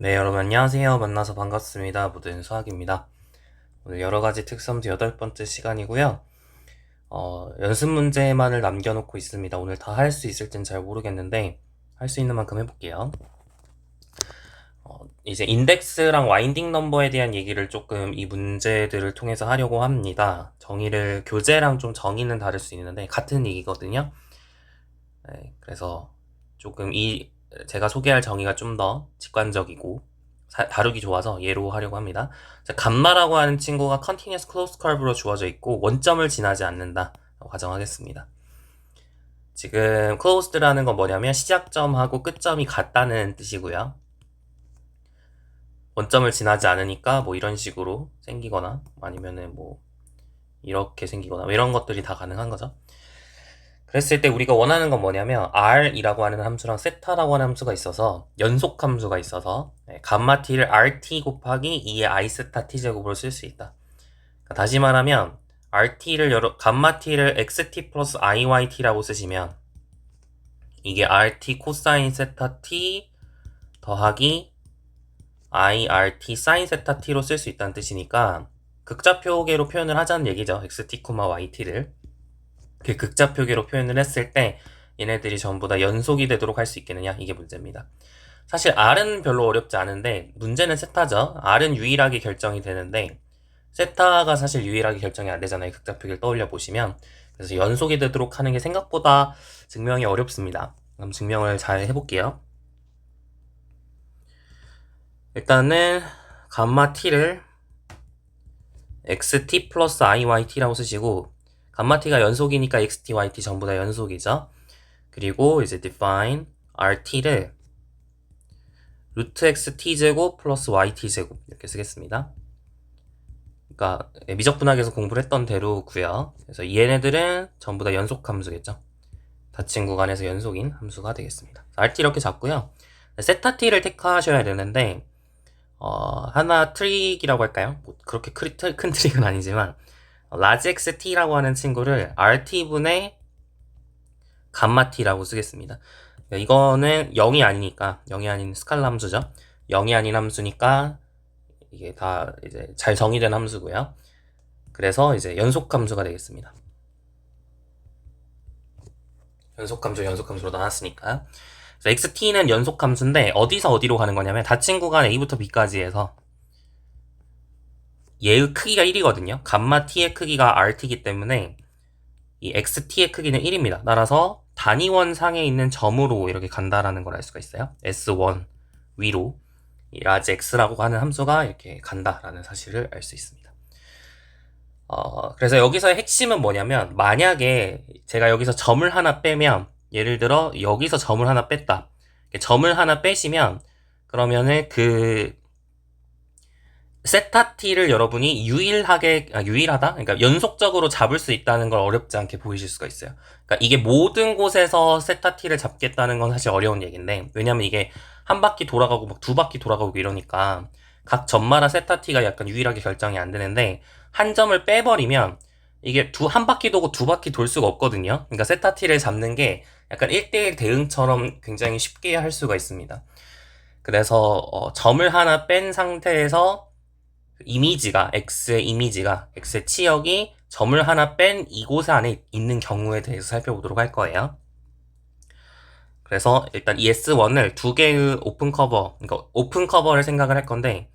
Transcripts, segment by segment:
네, 여러분 안녕하세요. 만나서 반갑습니다. 모든 수학입니다. 오늘 여러가지 특성도 8번째 시간이고요. 연습 문제만을 남겨놓고 있습니다. 오늘 다 할 수 있을진 잘 모르겠는데 할 수 있는 만큼 해볼게요. 이제 인덱스랑 와인딩 넘버에 대한 얘기를 조금 이 문제들을 통해서 하려고 합니다. 교재랑 좀 정의는 다를 수 있는데 같은 얘기거든요. 네, 그래서 조금 제가 소개할 정의가 좀 더 직관적이고 다루기 좋아서 얘로 하려고 합니다. 자, 감마라고 하는 친구가 continuous closed curve로 주어져 있고 원점을 지나지 않는다 가정하겠습니다. 지금 closed라는 건 뭐냐면 시작점하고 끝점이 같다는 뜻이고요. 원점을 지나지 않으니까 뭐 이런 식으로 생기거나 아니면은 뭐 이렇게 생기거나 뭐 이런 것들이 다 가능한 거죠. 그랬을 때 우리가 원하는 건 뭐냐면 r이라고 하는 함수랑 세타라고 하는 함수가 있어서 연속 함수가 있어서 감마 t를 rt 곱하기 2의 i 세타 t 제곱으로 쓸 수 있다. 그러니까 다시 말하면 감마 t를 xt 플러스 iyt라고 쓰시면 이게 rt 코사인 세타 t 더하기 irt 사인 세타 t로 쓸 수 있다는 뜻이니까 극좌표계로 표현을 하자는 얘기죠. xt, yt를. 그 극좌표계로 표현을 했을 때 얘네들이 전부 다 연속이 되도록 할 수 있겠느냐, 이게 문제입니다. 사실 R은 별로 어렵지 않은데 문제는 세타죠. R은 유일하게 결정이 되는데 세타가 사실 유일하게 결정이 안 되잖아요. 극좌표계를 떠올려 보시면. 그래서 연속이 되도록 하는 게 생각보다 증명이 어렵습니다. 그럼 증명을 잘 해볼게요. 일단은 감마 t를 xt 플러스 iyt라고 쓰시고 감마 t가 연속이니까 xt, yt 전부 다 연속이죠. 그리고 이제 define rt를 루트 xt 제곱 플러스 yt 제곱 이렇게 쓰겠습니다. 그러니까 미적분학에서 공부를 했던 대로고요. 그래서 얘네들은 전부 다 연속 함수겠죠. 닫힌 구간에서 연속인 함수가 되겠습니다. rt 이렇게 잡고요. 세타 t를 택하셔야 되는데 하나 트릭이라고 할까요? 뭐 그렇게 큰 트릭은 아니지만 라지 xt라고 하는 친구를 rt분의 감마 t라고 쓰겠습니다. 이거는 0이 아니니까 0이 아닌 스칼라 함수죠. 0이 아닌 함수니까 이게 다 이제 잘 정의된 함수고요. 그래서 이제 연속 함수가 되겠습니다. 연속 함수로 나눴으니까. xt는 연속 함수인데 어디서 어디로 가는 거냐면 닫힌 구간 a부터 b까지 해서 얘의 크기가 1이거든요. 감마 t의 크기가 rt이기 때문에 이 xt의 크기는 1입니다. 따라서 단위원 상에 있는 점으로 이렇게 간다라는 걸 알 수가 있어요. s1 위로 이 라지 x라고 하는 함수가 이렇게 간다라는 사실을 알 수 있습니다. 그래서 여기서의 핵심은 뭐냐면 만약에 제가 여기서 점을 하나 빼면 예를 들어 여기서 점을 하나 뺐다. 점을 하나 빼시면 그러면은 그 세타 t를 여러분이 유일하다? 그러니까 연속적으로 잡을 수 있다는 걸 어렵지 않게 보이실 수가 있어요. 그러니까 이게 모든 곳에서 세타 t를 잡겠다는 건 사실 어려운 얘기인데, 왜냐면 이게 한 바퀴 돌아가고 막 두 바퀴 돌아가고 이러니까 각 점마다 세타 t가 약간 유일하게 결정이 안 되는데, 한 점을 빼버리면 이게 한 바퀴 도고 두 바퀴 돌 수가 없거든요. 그러니까 세타 t를 잡는 게 약간 1대1 대응처럼 굉장히 쉽게 할 수가 있습니다. 그래서 점을 하나 뺀 상태에서 X의 치역이 점을 하나 뺀 이곳 안에 있는 경우에 대해서 살펴보도록 할 거예요. 그래서 일단 이 S1을 두 개의 그러니까 오픈 커버를 생각을 할 건데,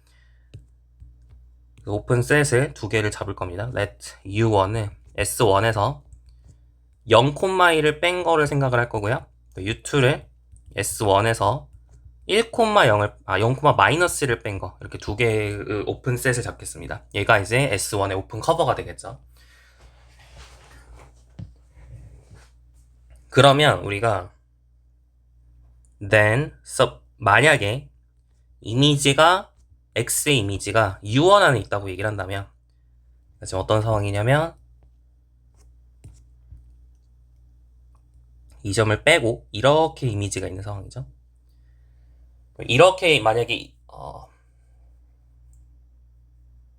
오픈셋을 두 개를 잡을 겁니다. let U1을 S1에서 0,1을 뺀 거를 생각을 할 거고요. U2를 S1에서 0,를 뺀 거, 이렇게 두 개의 오픈셋을 잡겠습니다. 얘가 이제 S1의 오픈 커버가 되겠죠. 그러면 우리가 만약에 X의 이미지가 U1 안에 있다고 얘기를 한다면, 지금 어떤 상황이냐면 이 점을 빼고 이렇게 이미지가 있는 상황이죠. 이렇게 만약에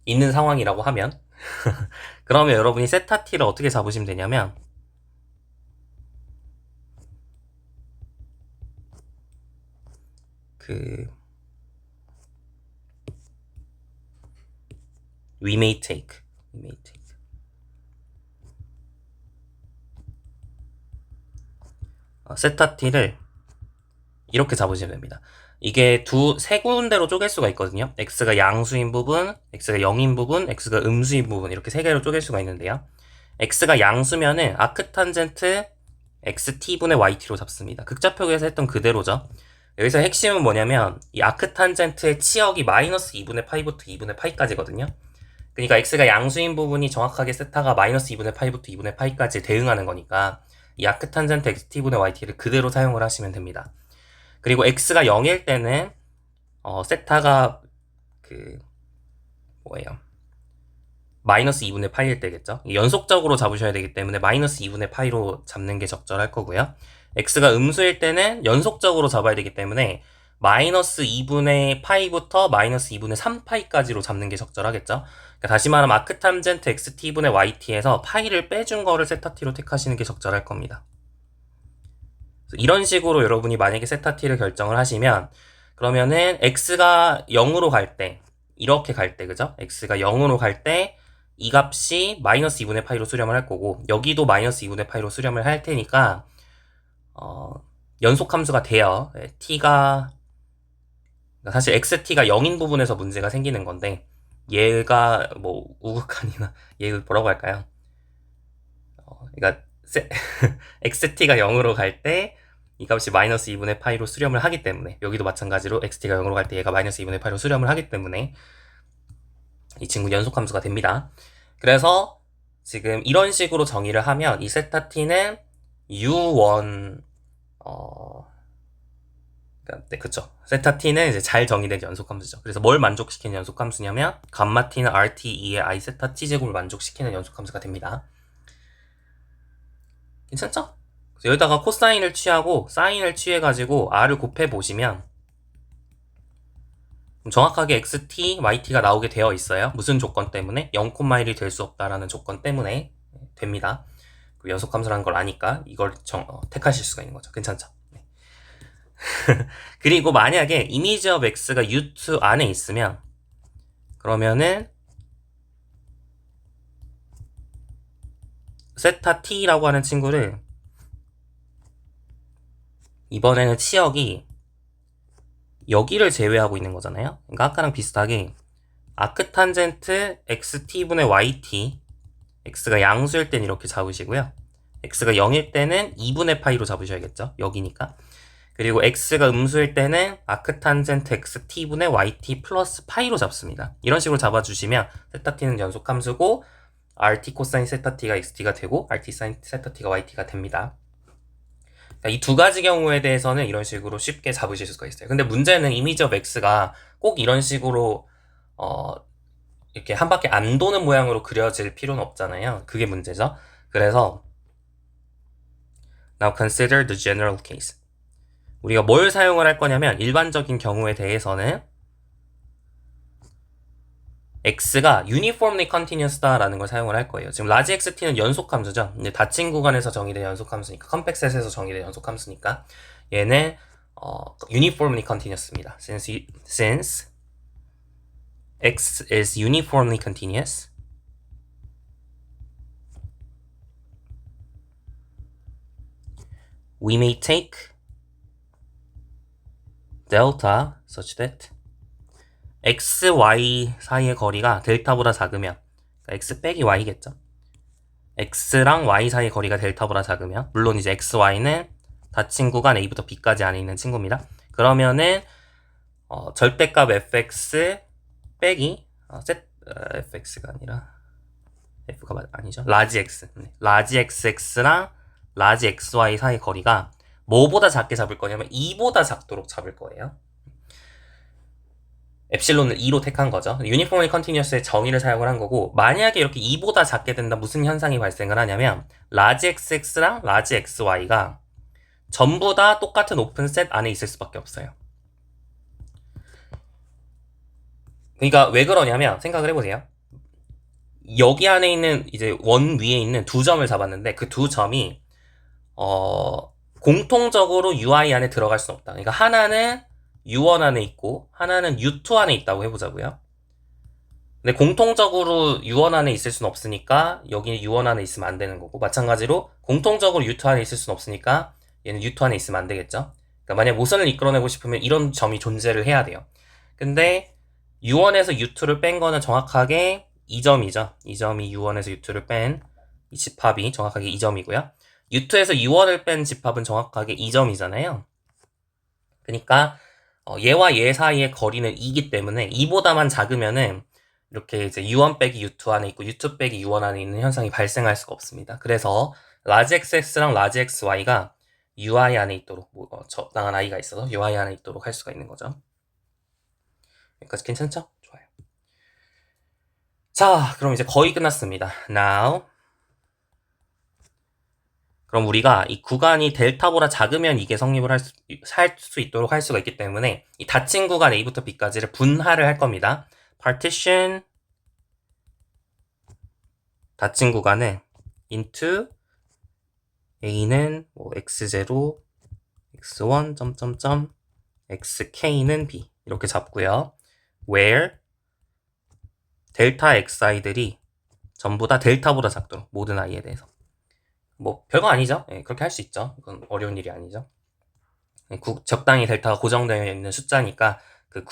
있는 상황이라고 하면 그러면 여러분이 세타 t를 어떻게 잡으시면 되냐면, We may take. 세타 t를 이렇게 잡으시면 됩니다. 이게 세 군데로 쪼갤 수가 있거든요. x가 양수인 부분, x가 0인 부분, x가 음수인 부분 이렇게 세 개로 쪼갤 수가 있는데요. x가 양수면은 아크탄젠트 xt분의 yt로 잡습니다. 극좌표에서 했던 그대로죠. 여기서 핵심은 뭐냐면 이 아크탄젠트의 치역이 마이너스 2분의 파이부터 2분의 파이까지거든요. 그러니까 x가 양수인 부분이 정확하게 세타가 마이너스 2분의 파이부터 2분의 파이까지 대응하는 거니까 이 아크탄젠트 xt분의 yt를 그대로 사용을 하시면 됩니다. 그리고 x가 0일 때는 세타가 마이너스 2분의 파이일 때겠죠. 연속적으로 잡으셔야 되기 때문에 마이너스 2분의 파이로 잡는 게 적절할 거고요. x가 음수일 때는 연속적으로 잡아야 되기 때문에 마이너스 2분의 파이부터 마이너스 2분의 3파이까지로 잡는 게 적절하겠죠. 그러니까 다시 말하면 아크탄젠트 xt분의 yt에서 파이를 빼준 거를 세타 t로 택하시는 게 적절할 겁니다. 이런 식으로 여러분이 만약에 세타 t를 결정을 하시면 그러면은 x가 0으로 갈 때 이렇게 갈 때 그죠? x가 0으로 갈 때 이 값이 마이너스 2분의 파이로 수렴을 할 거고 여기도 마이너스 2분의 파이로 수렴을 할 테니까 연속 함수가 돼요. t가 사실 xt가 0인 부분에서 문제가 생기는 건데 얘가 뭐 우극한이나 얘 뭐라고 할까요? 그러니까 xt가 0으로 갈 때 이 값이 마이너스 2분의 파이로 수렴을 하기 때문에 여기도 마찬가지로 xt가 0으로 갈 때 얘가 마이너스 2분의 파이로 수렴을 하기 때문에 이 친구 연속함수가 됩니다. 그래서 지금 이런 식으로 정의를 하면 이 세타 t는 u1 네, 그쵸. 세타 t는 이제 잘 정의된 연속함수죠. 그래서 뭘 만족시키는 연속함수냐면 감마 t는 rt2의 i 세타 t 제곱을 만족시키는 연속함수가 됩니다. 괜찮죠? 여기다가 코사인을 취하고 사인을 취해가지고 r을 곱해보시면 정확하게 xt, yt가 나오게 되어 있어요. 무슨 조건 때문에? 0,1이 될 수 없다라는 조건 때문에 됩니다. 그 연속함수라는 걸 아니까 이걸 택하실 수가 있는 거죠. 괜찮죠? 네. 그리고 만약에 image of x가 u2 안에 있으면 그러면은 세타 t라고 하는 친구를 이번에는 치역이 여기를 제외하고 있는 거잖아요. 그러니까 아까랑 비슷하게 아크탄젠트 xt분의 yt x가 양수일 땐 이렇게 잡으시고요. x가 0일 때는 2분의 파이로 잡으셔야겠죠. 여기니까. 그리고 x가 음수일 때는 아크탄젠트 xt분의 yt 플러스 파이로 잡습니다. 이런 식으로 잡아주시면 세타 t는 연속함수고 rt 코사인 세타 t가 xt가 되고 rt 사인 세타 t가 yt가 됩니다. 이 두 가지 경우에 대해서는 이런 식으로 쉽게 잡으실 수가 있어요. 근데 문제는 이미지 오브 x가 꼭 이런 식으로 이렇게 한 바퀴 안 도는 모양으로 그려질 필요는 없잖아요. 그게 문제죠. 그래서 Now consider the general case. 우리가 뭘 사용을 할 거냐면 일반적인 경우에 대해서는 x가 uniformly continuous다라는 걸 사용을 할 거예요. 지금 large xt는 연속함수죠. 근데 닫힌 구간에서 정의된 연속함수니까, 컴팩 셋에서 정의된 연속함수니까 얘는 uniformly continuous입니다. Since x is uniformly continuous, we may take delta such that x, y 사이의 거리가 델타보다 작으면 그러니까 x 빼기 y겠죠. x랑 y 사이의 거리가 델타보다 작으면 물론 이제 x, y는 닫힌 구간 a부터 b까지 안에 있는 친구입니다. 그러면은 절대값 fx 빼기 fx가 아니라 f가 아니죠. 라지 x 라지 xx랑 라지 xy 사이의 거리가 뭐보다 작게 잡을 거냐면 2보다 작도록 잡을 거예요. 엡실론을 2로 택한 거죠. 유니폼리 컨티뉴어스의 정의를 사용을 한 거고 만약에 이렇게 2보다 작게 된다 무슨 현상이 발생을 하냐면 라지 xx랑 라지 xy가 전부 다 똑같은 오픈 셋 안에 있을 수밖에 없어요. 그러니까 왜 그러냐면 생각을 해보세요. 여기 안에 있는 이제 원 위에 있는 두 점을 잡았는데 그 두 점이 공통적으로 UI 안에 들어갈 수는 없다. 그러니까 하나는 U1 안에 있고 하나는 U2 안에 있다고 해보자고요. 근데 공통적으로 U1 안에 있을 수는 없으니까 여기는 U1 안에 있으면 안 되는 거고, 마찬가지로 공통적으로 U2 안에 있을 수는 없으니까 얘는 U2 안에 있으면 안 되겠죠. 그러니까 만약 모선을 이끌어내고 싶으면 이런 점이 존재를 해야 돼요. 근데 U1에서 U2를 뺀 거는 정확하게 이 점이죠. 이 점이 U1에서 U2를 뺀 이 집합이 정확하게 이 점이고요. U2에서 U1을 뺀 집합은 정확하게 이 점이잖아요. 그러니까 얘와 얘 사이의 거리는 2이기 때문에 2보다만 작으면은 이렇게 이제 U1 빼기 U2 안에 있고 U2 빼기 U1 안에 있는 현상이 발생할 수가 없습니다. 그래서 large xx랑 large xy가 UI 안에 있도록 적당한 i가 있어서 UI 안에 있도록 할 수가 있는 거죠. 여기까지 괜찮죠? 좋아요. 자, 그럼 이제 거의 끝났습니다. Now 그럼 우리가 이 구간이 델타보다 작으면 이게 성립을 할 수 있도록 할 수가 있기 때문에 이 닫힌 구간 A부터 B까지를 분할을 할 겁니다. partition 닫힌 구간을 into A는 뭐 x0, x1, 점점점, xk는 B 이렇게 잡고요. where 델타 xi들이 전부 다 델타보다 작도록 모든 i에 대해서 뭐 별거 아니죠. 예, 그렇게 할 수 있죠. 이건 어려운 일이 아니죠. 적당히 델타가 고정되어 있는 숫자니까 그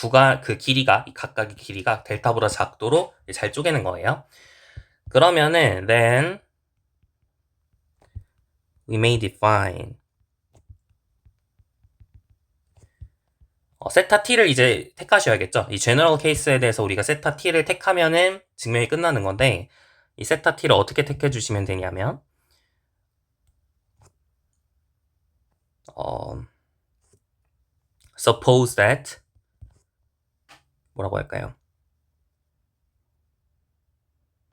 길이가 각각의 길이가 델타보다 작도록 잘 쪼개는 거예요. 그러면은 then we may define 세타 t를 이제 택하셔야겠죠. 이 general case에 대해서 우리가 세타 t를 택하면은 증명이 끝나는 건데 이 세타 t를 어떻게 택해 주시면 되냐면 suppose that 뭐라고 할까요?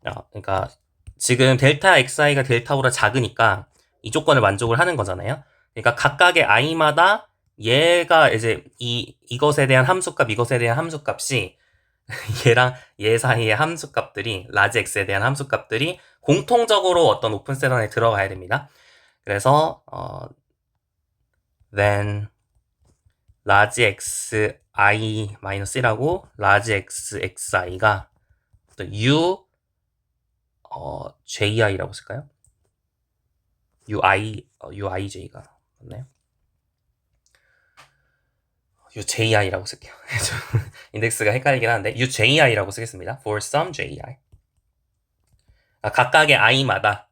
그러니까 지금 델타 xi가 델타보다 작으니까 이 조건을 만족을 하는 거잖아요. 그러니까 각각의 i마다 얘가 이제 이것에 대한 함수값, 이것에 대한 함수값이 얘랑 얘 사이의 함수값들이 large x에 대한 함수값들이 공통적으로 어떤 오픈셋 안에 들어가야 됩니다. 그래서 then large x i-1라고 large x xi가 또 u ji라고 쓸까요? uij가 맞나요? uji라고 쓸게요. 인덱스가 헷갈리긴 하는데 uji라고 쓰겠습니다. for some ji. 각각의 i마다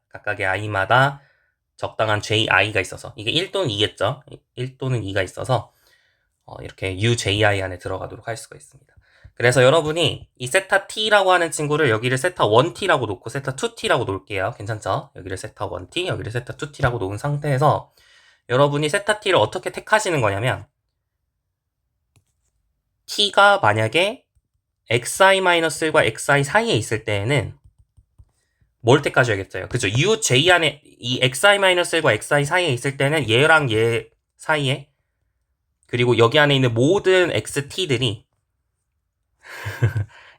적당한 ji가 있어서 이게 1 또는 2겠죠. 1 또는 2가 있어서 이렇게 uji 안에 들어가도록 할 수가 있습니다. 그래서 여러분이 이 세타 t라고 하는 친구를 여기를 세타 1t라고 놓고 세타 2t라고 놓을게요. 괜찮죠? 여기를 세타 1t, 여기를 세타 2t라고 놓은 상태에서 여러분이 세타 t를 어떻게 택하시는 거냐면 t가 만약에 xi-1과 xi 사이에 있을 때에는 뭘 택하셔야겠어요? 그죠? uj 안에 이 xi-1과 xi 사이에 있을 때는 얘랑 얘 사이에 그리고 여기 안에 있는 모든 xt들이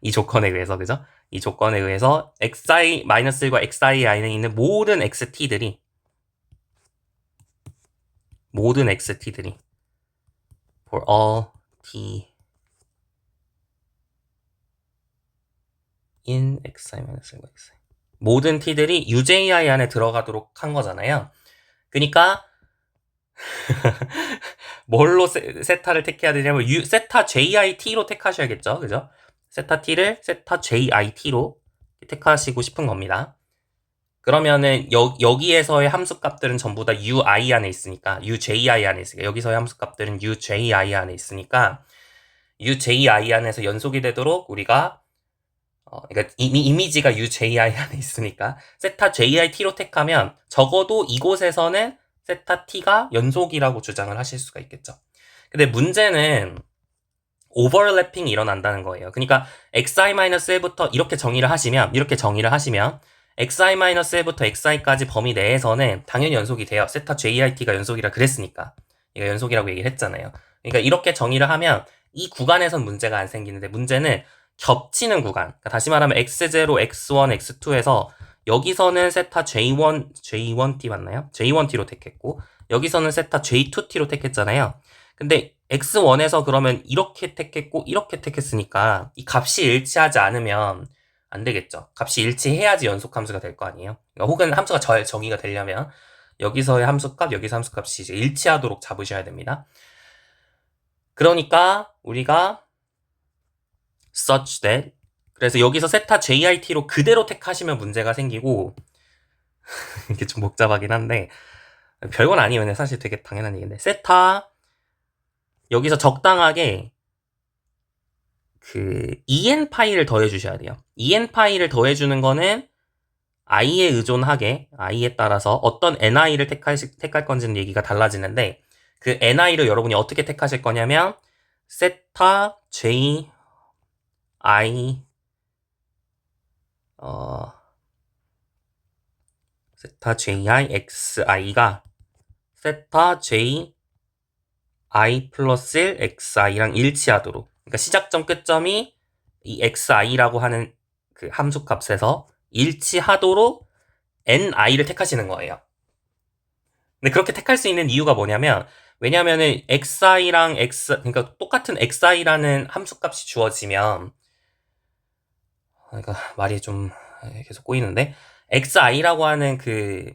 이 조건에 의해서 그죠? 이 조건에 의해서 xi-1과 xi 안에 있는 모든 xt들이 for all t in xi-1과 xi 모든 t들이 uji 안에 들어가도록 한 거잖아요. 그러니까 뭘로 세타를 택해야 되냐면 세타 jit로 택하셔야겠죠. 그죠? 세타 t를 세타 jit로 택하시고 싶은 겁니다. 그러면은 여기에서의 함수값들은 전부 다 ui 안에 있으니까 uji 안에 있으니까 여기서의 함수값들은 uji 안에 있으니까 uji 안에서 연속이 되도록 우리가 그러니까 이미지가 uji 안에 있으니까 세타 jit로 택하면 적어도 이곳에서는 세타 t가 연속이라고 주장을 하실 수가 있겠죠. 근데 문제는 오버래핑이 일어난다는 거예요. 그러니까 xi-1부터 이렇게 정의를 하시면 xi-1부터 xi까지 범위 내에서는 당연히 연속이 돼요. 세타 jit가 연속이라 그랬으니까. 얘가 연속이라고 얘기를 했잖아요. 그러니까 이렇게 정의를 하면 이 구간에선 문제가 안 생기는데 문제는 겹치는 구간. 그러니까 다시 말하면 x0, x1, x2에서 여기서는 세타 J1T 맞나요? J1T로 택했고 여기서는 세타 J2T로 택했잖아요. 근데 x1에서 그러면 이렇게 택했고 이렇게 택했으니까 이 값이 일치하지 않으면 안 되겠죠. 값이 일치해야지 연속함수가 될 거 아니에요. 그러니까 혹은 함수가 정의가 되려면 여기서의 함수값, 여기서 함수값이 이제 일치하도록 잡으셔야 됩니다. 그러니까 우리가 such that, 그래서 여기서 세타 JIT로 그대로 택하시면 문제가 생기고 이게 좀 복잡하긴 한데 별건 아니에요. 사실 되게 당연한 얘기인데, 세타 여기서 적당하게 그 en 파이를 더해 주셔야 돼요. en 파이를 더해 주는 거는 i에 의존하게 i에 따라서 어떤 ni를 택할 건지는 얘기가 달라지는데, 그 ni를 여러분이 어떻게 택하실 거냐면 세타 j i 세타 ji xi가 세타 j i 플러스 1 xi랑 일치하도록, 그러니까 시작점 끝점이 이 xi라고 하는 그 함수값에서 일치하도록 ni를 택하시는 거예요. 근데 그렇게 택할 수 있는 이유가 뭐냐면, 왜냐면은 xi랑 그러니까 똑같은 xi라는 함수값이 주어지면, 그러니까 말이 좀 계속 꼬이는데, xi라고 하는 그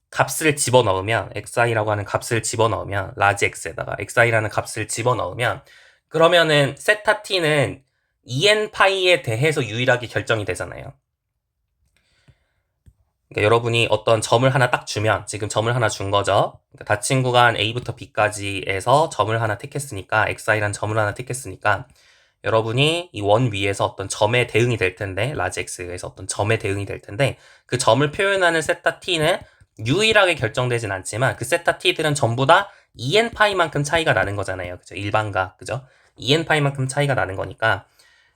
값을 집어넣으면, xi라고 하는 값을 집어넣으면, 라지 x에다가 xi라는 값을 집어넣으면, 그러면은 세타 t는 en 파이에 대해서 유일하게 결정이 되잖아요. 그러니까 여러분이 어떤 점을 하나 딱 주면, 지금 점을 하나 준 거죠. 그러니까 닫힌 구간 A부터 B까지에서 점을 하나 택했으니까, xi라는 점을 하나 택했으니까, 여러분이 이 원 위에서 어떤 점에 대응이 될 텐데, 라지 x에서 어떤 점에 대응이 될 텐데, 그 점을 표현하는 세타 t는 유일하게 결정되진 않지만, 그 세타 t들은 전부 다 en 파이만큼 차이가 나는 거잖아요. 그죠? 일반가, 그죠? en 파이만큼 차이가 나는 거니까,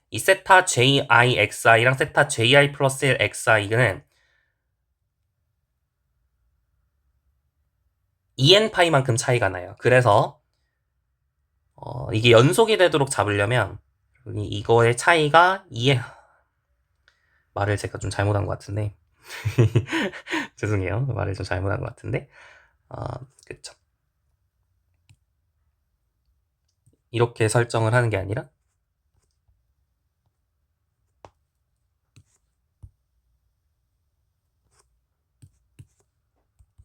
이 세타 ji xi랑 세타 ji 플러스 1 xi는 en 파이만큼 차이가 나요. 그래서 이게 연속이 되도록 잡으려면 이거의 차이가 말을 제가 좀 잘못한 것 같은데 죄송해요. 말을 좀 잘못한 것 같은데 그쵸. 이렇게 설정을 하는 게 아니라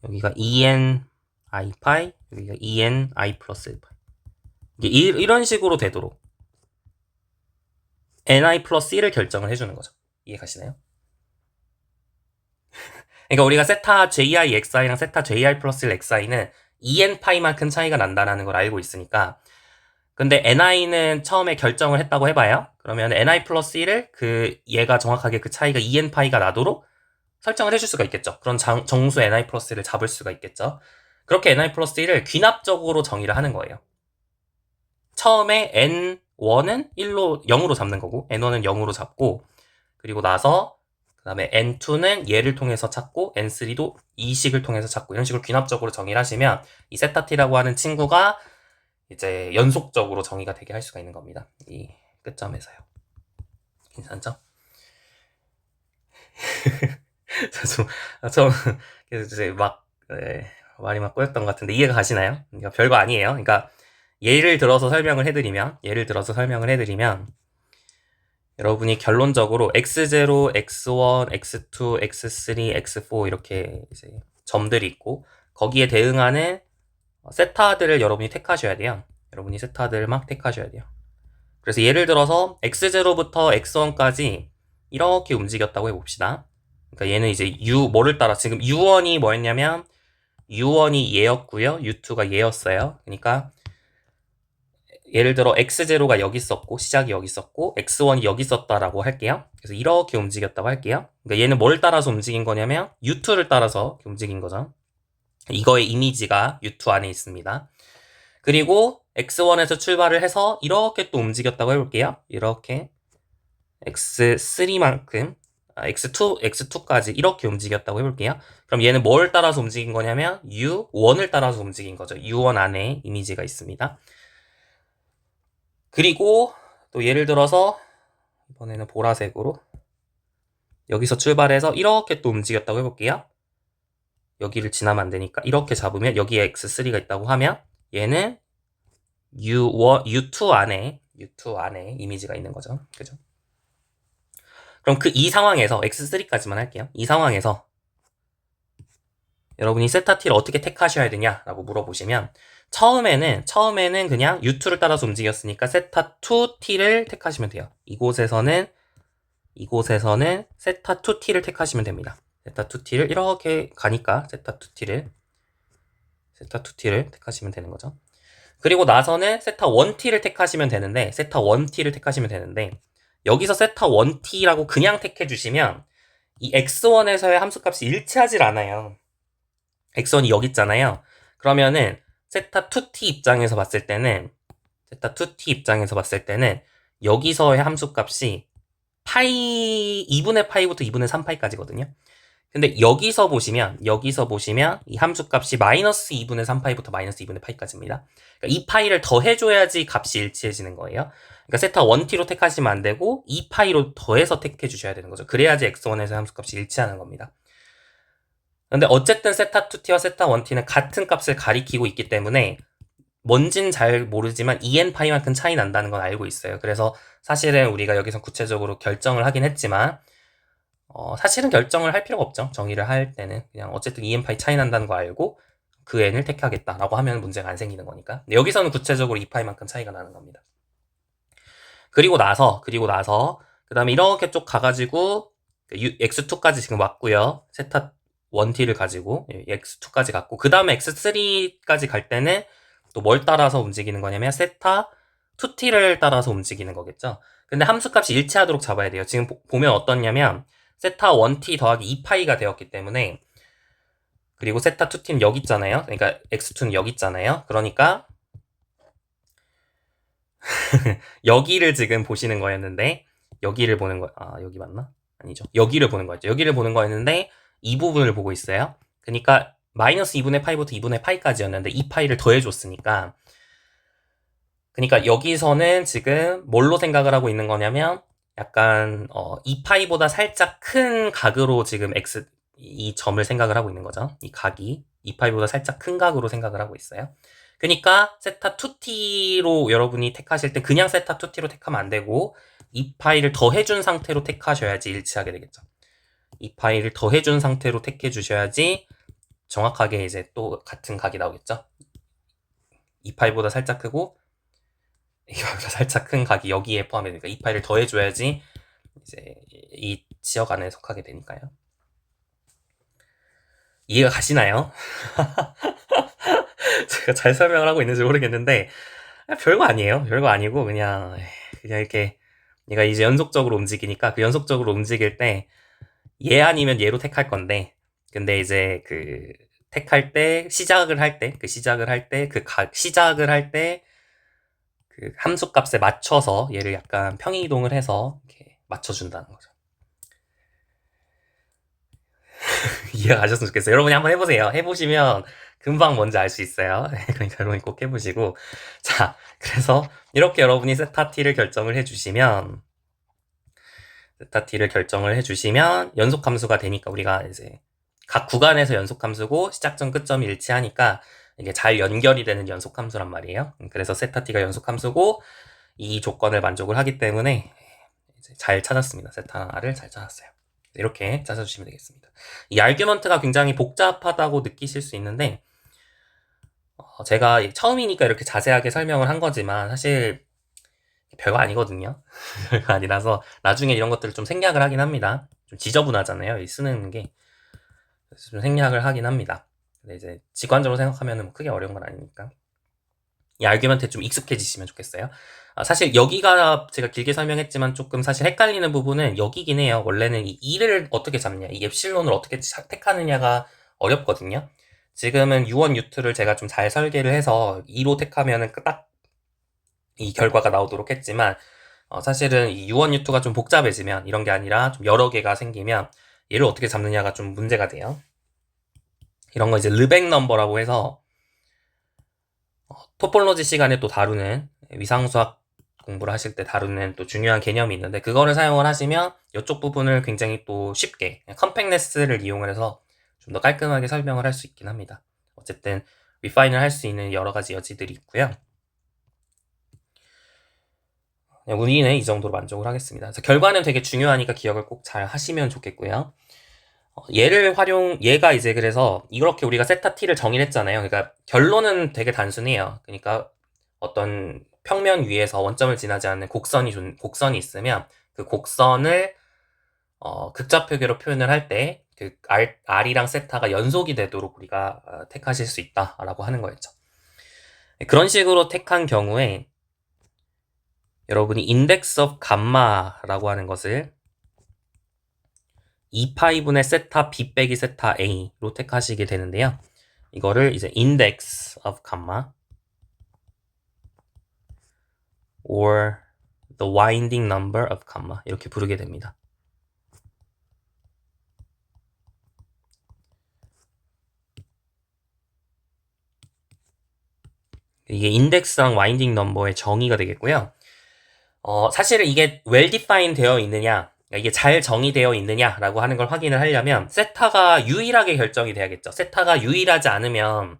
여기가 en i 파이, 여기가 en i 플러스 1 파이. 이게 이런 식으로 되도록 ni 플러스 1을 결정을 해주는 거죠. 이해 가시나요? 그러니까 우리가 세타 ji xi랑 세타 ji 플러스 1 xi는 en 파이만큼 차이가 난다는 걸 알고 있으니까, 근데 ni는 처음에 결정을 했다고 해봐요. 그러면 ni 플러스 1을 얘가 정확하게 그 차이가 en 파이가 나도록 설정을 해줄 수가 있겠죠. 그런 정수 ni 플러스 1을 잡을 수가 있겠죠. 그렇게 ni 플러스 1을 귀납적으로 정의를 하는 거예요. 처음에 n1은 0으로 잡는 거고, n1은 0으로 잡고, 그리고 나서 그 다음에 n2는 얘를 통해서 찾고, n3도 이 식을 통해서 찾고, 이런 식으로 귀납적으로 정의를 하시면 이 세타 t라고 하는 친구가 이제 연속적으로 정의가 되게 할 수가 있는 겁니다. 이 끝점에서요. 괜찮죠? 좀 이제 말이 막 꼬였던 것 같은데 이해가 가시나요? 그러니까 별거 아니에요. 그러니까 예를 들어서 설명을 해드리면 여러분이 결론적으로 x0, x1, x2, x3, x4 이렇게 이제 점들이 있고, 거기에 대응하는 세타들을 여러분이 택하셔야 돼요. 여러분이 세타들을 막 택하셔야 돼요. 그래서 예를 들어서 x0부터 x1까지 이렇게 움직였다고 해봅시다. 그러니까 얘는 이제 뭐를 따라, 지금 u1이 뭐였냐면 u1이 얘였고요, u2가 얘였어요. 그러니까 예를 들어 x0가 여기 있었고, 시작이 여기 있었고, x1이 여기 있었다라고 할게요. 그래서 이렇게 움직였다고 할게요. 그러니까 얘는 뭘 따라서 움직인 거냐면 u2를 따라서 움직인 거죠. 이거의 이미지가 u2 안에 있습니다. 그리고 x1에서 출발을 해서 이렇게 또 움직였다고 해볼게요. 이렇게 x3만큼 x2까지 이렇게 움직였다고 해볼게요. 그럼 얘는 뭘 따라서 움직인 거냐면 u1을 따라서 움직인 거죠. u1 안에 이미지가 있습니다. 그리고 또 예를 들어서 이번에는 보라색으로 여기서 출발해서 이렇게 또 움직였다고 해볼게요. 여기를 지나면 안 되니까 이렇게 잡으면 여기에 x3가 있다고 하면 얘는 u2 안에 이미지가 있는 거죠. 그죠? 그럼 그 이 상황에서 x3까지만 할게요. 이 상황에서 여러분이 세타 t를 어떻게 택하셔야 되냐라고 물어보시면 처음에는 그냥 u2를 따라서 움직였으니까 세타 2t를 택하시면 돼요. 이곳에서는 세타 2t를 택하시면 됩니다. 세타 2t를 이렇게 가니까 세타 2t를 택하시면 되는 거죠. 그리고 나서는 세타 1t를 택하시면 되는데 여기서 세타 1t라고 그냥 택해 주시면 이 x1에서의 함수값이 일치하질 않아요. x1이 여기 있잖아요. 그러면은 세타 2t 입장에서 봤을 때는 여기서의 함수값이 파이 2분의 파이부터 2분의 3파이까지거든요. 근데 여기서 보시면 이 함수값이 마이너스 2분의 3파이부터 마이너스 2분의 파이까지입니다. 그러니까 이 파이를 더해줘야지 값이 일치해지는 거예요. 그러니까 세타 1t로 택하시면 안 되고 2파이로 더해서 택해 주셔야 되는 거죠. 그래야지 x1에서 함수값이 일치하는 겁니다. 근데 어쨌든 세타 2t와 세타 1t는 같은 값을 가리키고 있기 때문에 뭔진 잘 모르지만 2n파이만큼 차이 난다는 건 알고 있어요. 그래서 사실은 우리가 여기서 구체적으로 결정을 하긴 했지만 사실은 결정을 할 필요가 없죠. 정의를 할 때는 그냥 어쨌든 2n파이 차이 난다는 거 알고 그 n을 택하겠다라고 하면 문제가 안 생기는 거니까. 근데 여기서는 구체적으로 2파이만큼 차이가 나는 겁니다. 그리고 나서 그 다음에 이렇게 쭉 가가지고 x2까지 지금 왔고요. 세타 1t를 가지고 x2까지 갔고 그 다음에 x3까지 갈 때는 또 뭘 따라서 움직이는 거냐면 세타 2t를 따라서 움직이는 거겠죠. 근데 함수값이 일치하도록 잡아야 돼요. 지금 보면 어떻냐면 세타 1t 더하기 2파이가 되었기 때문에 그리고 세타 2t는 여기 있잖아요. 그러니까 x2는 여기 있잖아요. 그러니까 여기를 지금 보시는 거였는데 여기를 보는 거 여기 맞나? 아니죠. 여기를 보는 거였죠. 여기를 보는 거였는데 이 부분을 보고 있어요. 그러니까 마이너스 2분의 파이부터 2분의 파이까지였는데 이 파이를 더해줬으니까 그러니까 여기서는 지금 뭘로 생각을 하고 있는 거냐면 약간 2파이보다 살짝 큰 각으로 지금 이 점을 생각을 하고 있는 거죠. 이 각이 2파이보다 살짝 큰 각으로 생각을 하고 있어요. 그러니까 세타 2t로 여러분이 택하실 때 그냥 세타 2t로 택하면 안 되고 이 파이를 더해준 상태로 택하셔야지 일치하게 되겠죠. 이 파이를 더해준 상태로 택해 주셔야지 정확하게 이제 또 같은 각이 나오겠죠. 이 파이보다 살짝 크고 이거보다 살짝 큰 각이 여기에 포함이 되니까 이 파이를 더해줘야지 이제 이 지역 안에 속하게 되니까요. 이해가 가시나요? 제가 잘 설명을 하고 있는지 모르겠는데 별거 아니에요. 별거 아니고 그냥 이렇게 얘가 이제 연속적으로 움직이니까 그 연속적으로 움직일 때 얘 아니면 얘로 택할 건데 근데 이제 그 택할 때 시작을 할 때 그 함수값에 맞춰서 얘를 약간 평행이동을 해서 이렇게 맞춰준다는 거죠. 이해가 가셨으면 좋겠어요. 여러분이 한번 해보세요. 해보시면 금방 뭔지 알 수 있어요. 그러니까 여러분이 꼭 해보시고 자 그래서 이렇게 여러분이 세타 t를 결정을 해주시면 연속함수가 되니까 우리가 이제 각 구간에서 연속함수고 시작점 끝점이 일치하니까 이게 잘 연결이 되는 연속함수란 말이에요. 그래서 세타 t가 연속함수고 이 조건을 만족을 하기 때문에 이제 잘 찾았습니다. 세타를 잘 찾았어요. 이렇게 찾아주시면 되겠습니다. 이 아규먼트가 굉장히 복잡하다고 느끼실 수 있는데 제가 처음이니까 이렇게 자세하게 설명을 한 거지만 사실 별거 아니거든요. 별거 아니라서 나중에 이런 것들을 좀 생략을 하긴 합니다. 좀 지저분하잖아요. 이 쓰는 게. 그래서 좀 생략을 하긴 합니다. 근데 이제 직관적으로 생각하면 크게 어려운 건 아니니까. 이 아규먼트에 좀 익숙해지시면 좋겠어요. 사실 여기가 제가 길게 설명했지만 조금 사실 헷갈리는 부분은 여기긴 해요. 원래는 이 2를 어떻게 잡냐, 이 엡실론을 어떻게 택하느냐가 어렵거든요. 지금은 U1, U2를 제가 좀 잘 설계를 해서 2로 택하면은 딱 이 결과가 나오도록 했지만 사실은 이 U1, U2가 좀 복잡해지면 이런 게 아니라 좀 여러 개가 생기면 얘를 어떻게 잡느냐가 좀 문제가 돼요. 이런 거 이제 르벡 넘버라고 해서 토폴로지 시간에 또 다루는 위상수학 공부를 하실 때 다루는 또 중요한 개념이 있는데 그거를 사용을 하시면 이쪽 부분을 굉장히 또 쉽게 컴팩트네스를 이용을 해서 좀 더 깔끔하게 설명을 할 수 있긴 합니다. 어쨌든 리파인을 할 수 있는 여러 가지 여지들이 있고요. 그냥 우리는 이 정도로 만족을 하겠습니다. 그래서 결과는 되게 중요하니까 기억을 꼭 잘 하시면 좋겠고요. 얘가 이제 그래서 이렇게 우리가 세타 t를 정의를 했잖아요. 그러니까 결론은 되게 단순해요. 그러니까 어떤 평면 위에서 원점을 지나지 않는 곡선이 있으면 그 곡선을 극좌표계로 표현을 할 때 그 R이랑 세타가 연속이 되도록 우리가 택하실 수 있다라고 하는 거였죠. 그런 식으로 택한 경우에 여러분이 index of gamma라고 하는 것을 2파이분의 세타 b 빼기 세타 a로 택하시게 되는데요. 이거를 이제 index of gamma or the winding number of gamma 이렇게 부르게 됩니다. 이게 인덱스랑 와인딩 넘버의 정의가 되겠고요. 사실은 이게 well defined 되어 있느냐, 그러니까 이게 잘 정의되어 있느냐라고 하는 걸 확인을 하려면 세타가 유일하게 결정이 돼야겠죠. 세타가 유일하지 않으면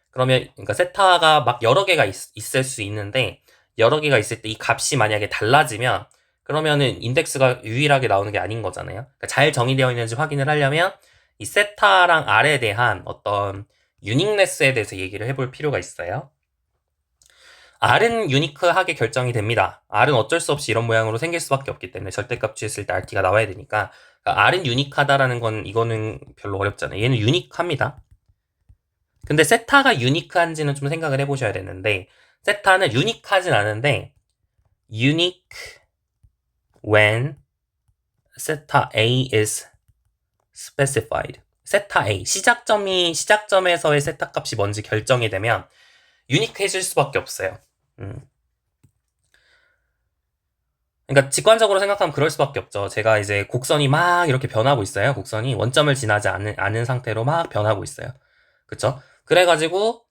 그러니까 세타가 막 여러 개가 있을 수 있는데 여러 개가 있을 때 이 값이 만약에 달라지면 그러면은 인덱스가 유일하게 나오는 게 아닌 거잖아요. 그러니까 잘 정의되어 있는지 확인을 하려면 이 세타랑 R에 대한 어떤 유닉네스에 대해서 얘기를 해볼 필요가 있어요. R은 유니크하게 결정이 됩니다. R은 어쩔 수 없이 이런 모양으로 생길 수밖에 없기 때문에 절대값 취했을 때 RT가 나와야 되니까 그러니까 R은 유니크하다라는 건 이거는 별로 어렵잖아요. 얘는 유니크합니다. 근데 세타가 유니크한지는 좀 생각을 해보셔야 되는데 세타는 유니크하진 않은데 unique when 세타 A is specified. 세타 A, 시작점에서의 세타 값이 뭔지 결정이 되면 유니크해질 수밖에 없어요. 그러니까 직관적으로 생각하면 그럴 수밖에 없죠. 제가 이제 곡선이 막 이렇게 변하고 있어요. 곡선이 원점을 지나지 않은 상태로 막 변하고 있어요. 그쵸? 그래가지고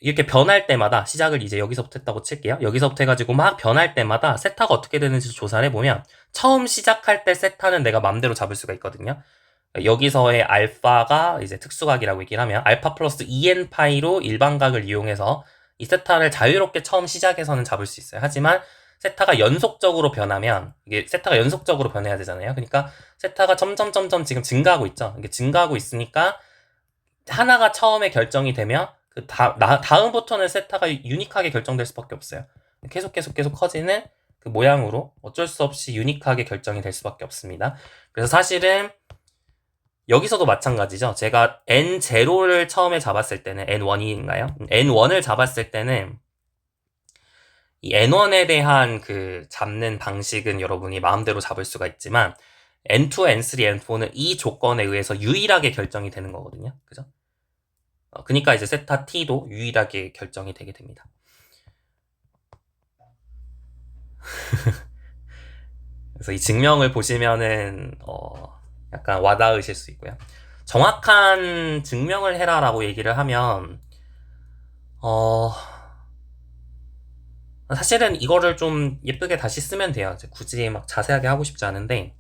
이렇게 변할 때마다 시작을 이제 여기서부터 했다고 칠게요. 여기서부터 해가지고 막 변할 때마다 세타가 어떻게 되는지 조사를 해보면 처음 시작할 때 세타는 내가 맘대로 잡을 수가 있거든요. 여기서의 알파가 이제 특수각이라고 얘기를 하면 알파 플러스 2n파이로 일반각을 이용해서 이 세타를 자유롭게 처음 시작에서는 잡을 수 있어요. 하지만 세타가 연속적으로 변하면 이게 세타가 연속적으로 변해야 되잖아요. 그러니까 세타가 점점 지금 증가하고 있죠. 이게 증가하고 있으니까 하나가 처음에 결정이 되면 그 다음부터는 세타가 유니크하게 결정될 수밖에 없어요. 계속 커지는 그 모양으로 어쩔 수 없이 유니크하게 결정이 될 수밖에 없습니다. 그래서 사실은 여기서도 마찬가지죠. 제가 n0를 처음에 잡았을 때는 n1인가요? n1을 잡았을 때는 이 n1에 대한 그 잡는 방식은 여러분이 마음대로 잡을 수가 있지만 n2, n3, n4는 이 조건에 의해서 유일하게 결정이 되는 거거든요. 그죠? 그러니까 이제 세타 t도 유일하게 결정이 되게 됩니다. 그래서 이 증명을 보시면은 약간 와닿으실 수 있고요. 정확한 증명을 해라라고 얘기를 하면 사실은 이거를 좀 예쁘게 다시 쓰면 돼요. 굳이 막 자세하게 하고 싶지 않은데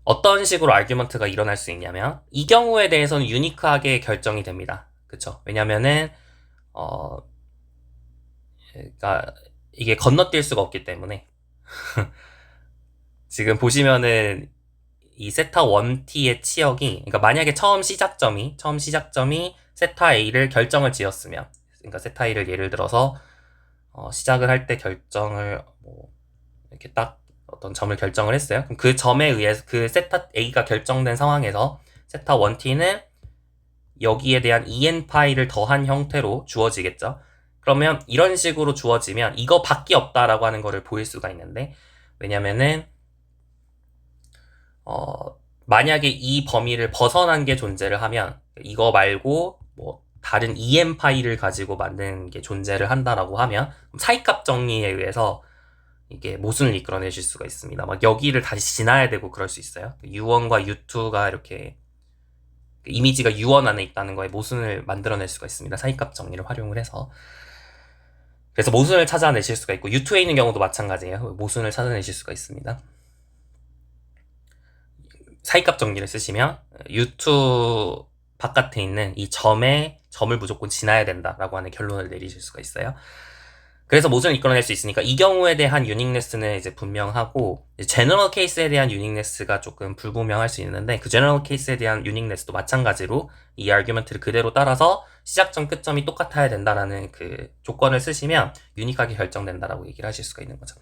어떤 식으로 아규먼트가 일어날 수 있냐면 이 경우에 대해서는 유니크하게 결정이 됩니다. 그쵸? 왜냐면은 그러니까 이게 건너뛸 수가 없기 때문에 지금 보시면은 이 세타 1t의 치역이 그러니까 만약에 처음 시작점이 세타 a를 결정을 지었으면 그러니까 세타 a를 예를 들어서 시작을 할 때 결정을 뭐 이렇게 딱 어떤 점을 결정을 했어요. 그럼 그 점에 의해서 그 세타 a가 결정된 상황에서 세타 1t는 여기에 대한 en파이를 더한 형태로 주어지겠죠. 그러면 이런 식으로 주어지면 이거 밖에 없다라고 하는 거를 보일 수가 있는데 왜냐면은 만약에 이 범위를 벗어난 게 존재를 하면 이거 말고 뭐 다른 en파이를 가지고 만든 게 존재를 한다라고 하면 사이값 정리에 의해서 이게 모순을 이끌어내실 수가 있습니다. 막 여기를 다시 지나야 되고 그럴 수 있어요. U1과 U2가 이렇게 이미지가 U1 안에 있다는 거에 모순을 만들어낼 수가 있습니다. 사이값 정리를 활용을 해서. 그래서 모순을 찾아내실 수가 있고 U2에 있는 경우도 마찬가지예요. 모순을 찾아내실 수가 있습니다. 사이값 정리를 쓰시면 U2 바깥에 있는 이 점을 무조건 지나야 된다라고 하는 결론을 내리실 수가 있어요. 그래서 모순을 이끌어낼 수 있으니까 이 경우에 대한 유닉네스는 이제 분명하고 제너럴 케이스에 대한 유닉네스가 조금 불분명할 수 있는데 그 제너럴 케이스에 대한 유닉네스도 마찬가지로 이 아규먼트를 그대로 따라서 시작점 끝점이 똑같아야 된다라는 그 조건을 쓰시면 유니크하게 결정된다라고 얘기를 하실 수가 있는 거죠.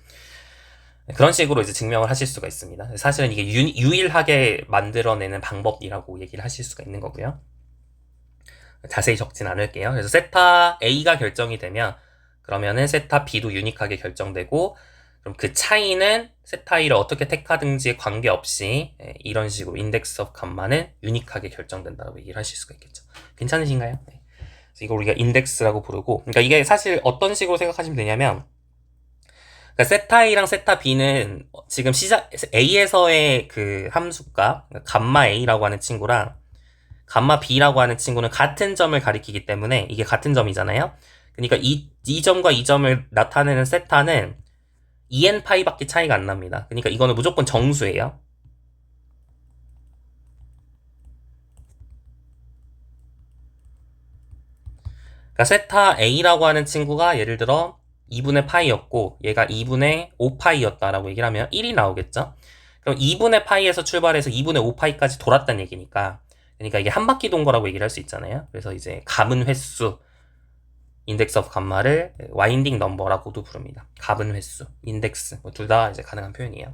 그런 식으로 이제 증명을 하실 수가 있습니다. 사실은 이게 유일하게 만들어내는 방법이라고 얘기를 하실 수가 있는 거고요. 자세히 적진 않을게요. 그래서 세타 A가 결정이 되면 그러면은 세타 B도 유니크하게 결정되고 그럼 그 차이는 세타 A를 어떻게 택하든지에 관계없이 이런 식으로 인덱스 오브 감마는 유니크하게 결정된다고 얘기를 하실 수가 있겠죠. 괜찮으신가요? 네. 그래서 이거 우리가 인덱스라고 부르고 그러니까 이게 사실 어떤 식으로 생각하시면 되냐면 그러니까 세타 A랑 세타 B는 지금 시작 A에서의 그 함수가 감마 A라고 하는 친구랑 감마 B라고 하는 친구는 같은 점을 가리키기 때문에 이게 같은 점이잖아요. 그러니까 이 점과 이 점을 나타내는 세타는 2n파이밖에 차이가 안 납니다. 그러니까 이거는 무조건 정수예요. 그러니까 세타 A라고 하는 친구가 예를 들어 2분의 파이였고 얘가 2분의 5파이였다라고 얘기를 하면 1이 나오겠죠. 그럼 2분의 파이에서 출발해서 2분의 5파이까지 돌았다는 얘기니까 그러니까 이게 한 바퀴 돈 거라고 얘기를 할 수 있잖아요. 그래서 이제 감은 횟수 인덱스 오브 감마를 와인딩 넘버라고도 부릅니다. 감은 횟수, 인덱스 둘 다 이제 가능한 표현이에요.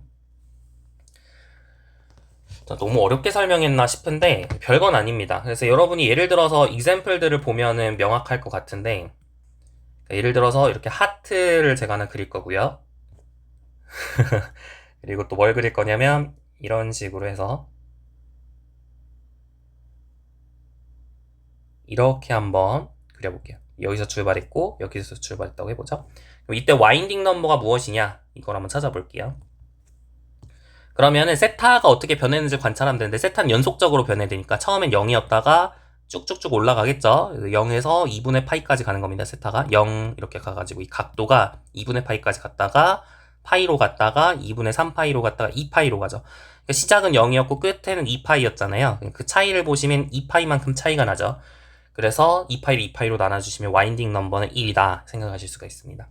너무 어렵게 설명했나 싶은데 별건 아닙니다. 그래서 여러분이 예를 들어서 example들을 보면은 명확할 것 같은데 예를 들어서 이렇게 하트를 제가 하나 그릴 거고요. 그리고 또 뭘 그릴 거냐면 이런 식으로 해서 이렇게 한번 그려볼게요. 여기서 출발했고 여기서 출발했다고 해보죠. 그럼 이때 와인딩 넘버가 무엇이냐 이걸 한번 찾아볼게요. 그러면은 세타가 어떻게 변했는지 관찰하면 되는데 세타는 연속적으로 변해되니까 처음엔 0이었다가 쭉쭉쭉 올라가겠죠. 0에서 2분의 파이까지 가는 겁니다. 세타가 0 이렇게 가가지고 이 각도가 2분의 파이까지 갔다가 파이로 갔다가 2분의 3파이로 갔다가 2파이로 가죠. 그러니까 시작은 0이었고 끝에는 2파이였잖아요. 그 차이를 보시면 2파이만큼 차이가 나죠. 그래서 2파이를 2파이로 나눠주시면 와인딩 넘버는 1이다 생각하실 수가 있습니다.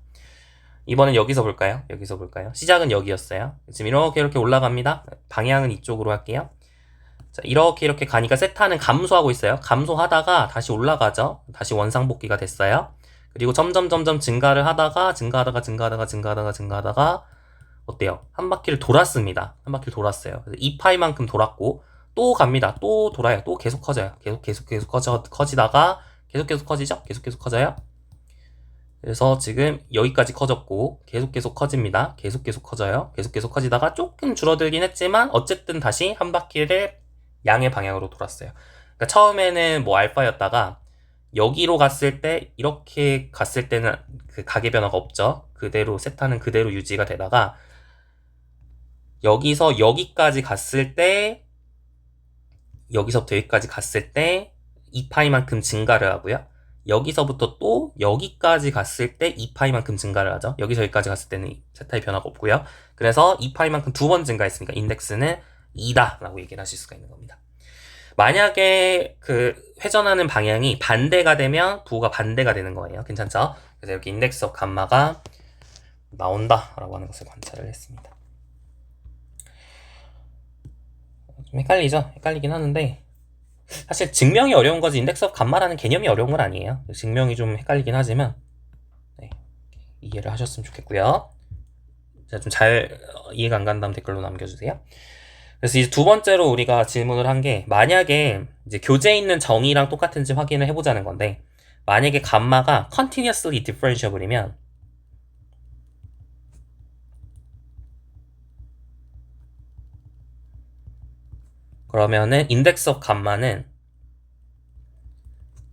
이번엔 여기서 볼까요? 여기서 볼까요? 시작은 여기였어요. 지금 이렇게 올라갑니다. 방향은 이쪽으로 할게요. 자, 이렇게 가니까 세타는 감소하고 있어요. 감소하다가 다시 올라가죠. 다시 원상복귀가 됐어요. 그리고 점점 증가를 하다가 증가하다가 어때요? 한 바퀴를 돌았습니다. 한 바퀴를 돌았어요. 그래서 2파이만큼 돌았고 또 갑니다. 또 돌아요. 또 계속 커져요. 계속 커지다가 계속 커지죠? 계속 커져요. 그래서 지금 여기까지 커졌고 계속 커집니다. 계속 커져요. 계속 커지다가 조금 줄어들긴 했지만 어쨌든 다시 한 바퀴를 양의 방향으로 돌았어요. 그러니까 처음에는 뭐 알파였다가 여기로 갔을 때 이렇게 갔을 때는 그 가계 변화가 없죠. 그대로 세타는 그대로 유지가 되다가 여기서 여기까지 갔을 때 여기서부터 여기까지 갔을 때 2파이만큼 증가를 하고요. 여기서부터 또 여기까지 갔을 때 2파이만큼 증가를 하죠. 여기서 여기까지 갔을 때는 세타의 변화가 없고요. 그래서 2파이만큼 두 번 증가했으니까 인덱스는 2다 라고 얘기를 하실 수가 있는 겁니다. 만약에 그 회전하는 방향이 반대가 되면 부호가 반대가 되는 거예요. 괜찮죠? 그래서 이렇게 인덱스 오브 감마가 나온다 라고 하는 것을 관찰을 했습니다. 좀 헷갈리죠? 헷갈리긴 하는데 사실 증명이 어려운 거지 인덱스 오브 감마라는 개념이 어려운 건 아니에요. 증명이 좀 헷갈리긴 하지만 네, 이해를 하셨으면 좋겠고요. 좀 잘 이해가 안 간다면 댓글로 남겨주세요. 그래서 이제 두 번째로 우리가 질문을 한 게 만약에 이제 교재에 있는 정의랑 똑같은지 확인을 해보자는 건데 만약에 감마가 continuously differentiable이면 그러면은 인덱스 오브 감마는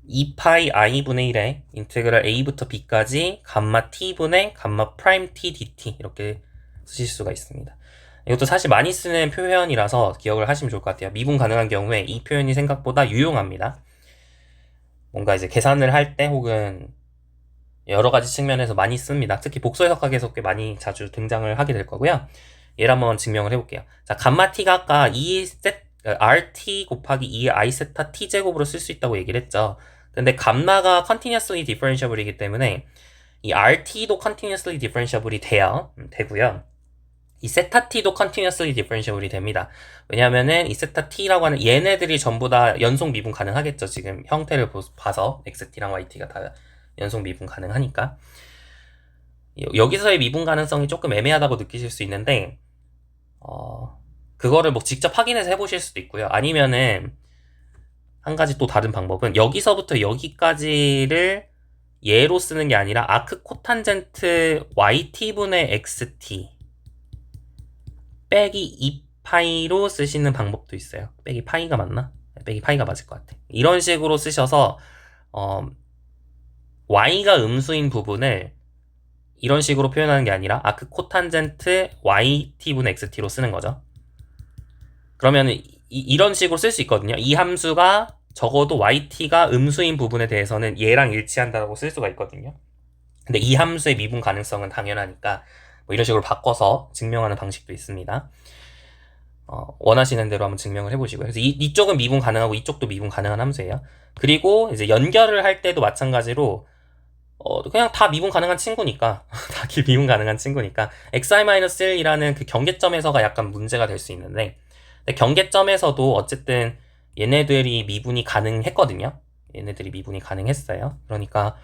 2파이 i분의 1에 인테그랄 a부터 b까지 감마 t분의 감마 프라임 t dt 이렇게 쓰실 수가 있습니다. 이것도 사실 많이 쓰는 표현이라서 기억을 하시면 좋을 것 같아요. 미분 가능한 경우에 이 표현이 생각보다 유용합니다. 뭔가 이제 계산을 할 때 혹은 여러 가지 측면에서 많이 씁니다. 특히 복수해석학에서 꽤 많이 자주 등장을 하게 될 거고요. 얘를 한번 증명을 해볼게요. 자, 감마 t가 아까 rt 곱하기 2의 i 세타 t 제곱으로 쓸 수 있다고 얘기를 했죠. 근데 감마가 continuously differentiable이기 때문에 이 RT도 continuously differentiable이 되고요. 이 세타 t도 continuously differentiable이 됩니다. 왜냐면은 이 세타 t라고 하는 얘네들이 전부 다 연속 미분 가능하겠죠. 지금 형태를 봐서 xt랑 yt가 다 연속 미분 가능하니까. 여기서의 미분 가능성이 조금 애매하다고 느끼실 수 있는데 그거를 뭐 직접 확인해서 해보실 수도 있고요. 아니면은 한 가지 또 다른 방법은 여기서부터 여기까지를 예로 쓰는 게 아니라 아크 코탄젠트 yt분의 xt 빼기 2파이로 쓰시는 방법도 있어요. 빼기 파이가 맞나? 빼기 파이가 맞을 것 같아. 이런 식으로 쓰셔서 y가 음수인 부분을 이런 식으로 표현하는 게 아니라 아크 코탄젠트 yt분의 xt로 쓰는 거죠. 그러면 이런 식으로 쓸 수 있거든요. 이 함수가 적어도 yt가 음수인 부분에 대해서는 얘랑 일치한다고 쓸 수가 있거든요. 근데 이 함수의 미분 가능성은 당연하니까 뭐 이런 식으로 바꿔서 증명하는 방식도 있습니다. 원하시는 대로 한번 증명을 해보시고요. 그래서 이쪽은 미분 가능하고 이쪽도 미분 가능한 함수예요. 그리고 이제 연결을 할 때도 마찬가지로 그냥 다 미분 가능한 친구니까 다 미분 가능한 친구니까 xi-1이라는 그 경계점에서가 약간 문제가 될 수 있는데 경계점에서도 어쨌든 얘네들이 미분이 가능했거든요. 얘네들이 미분이 가능했어요. 그러니까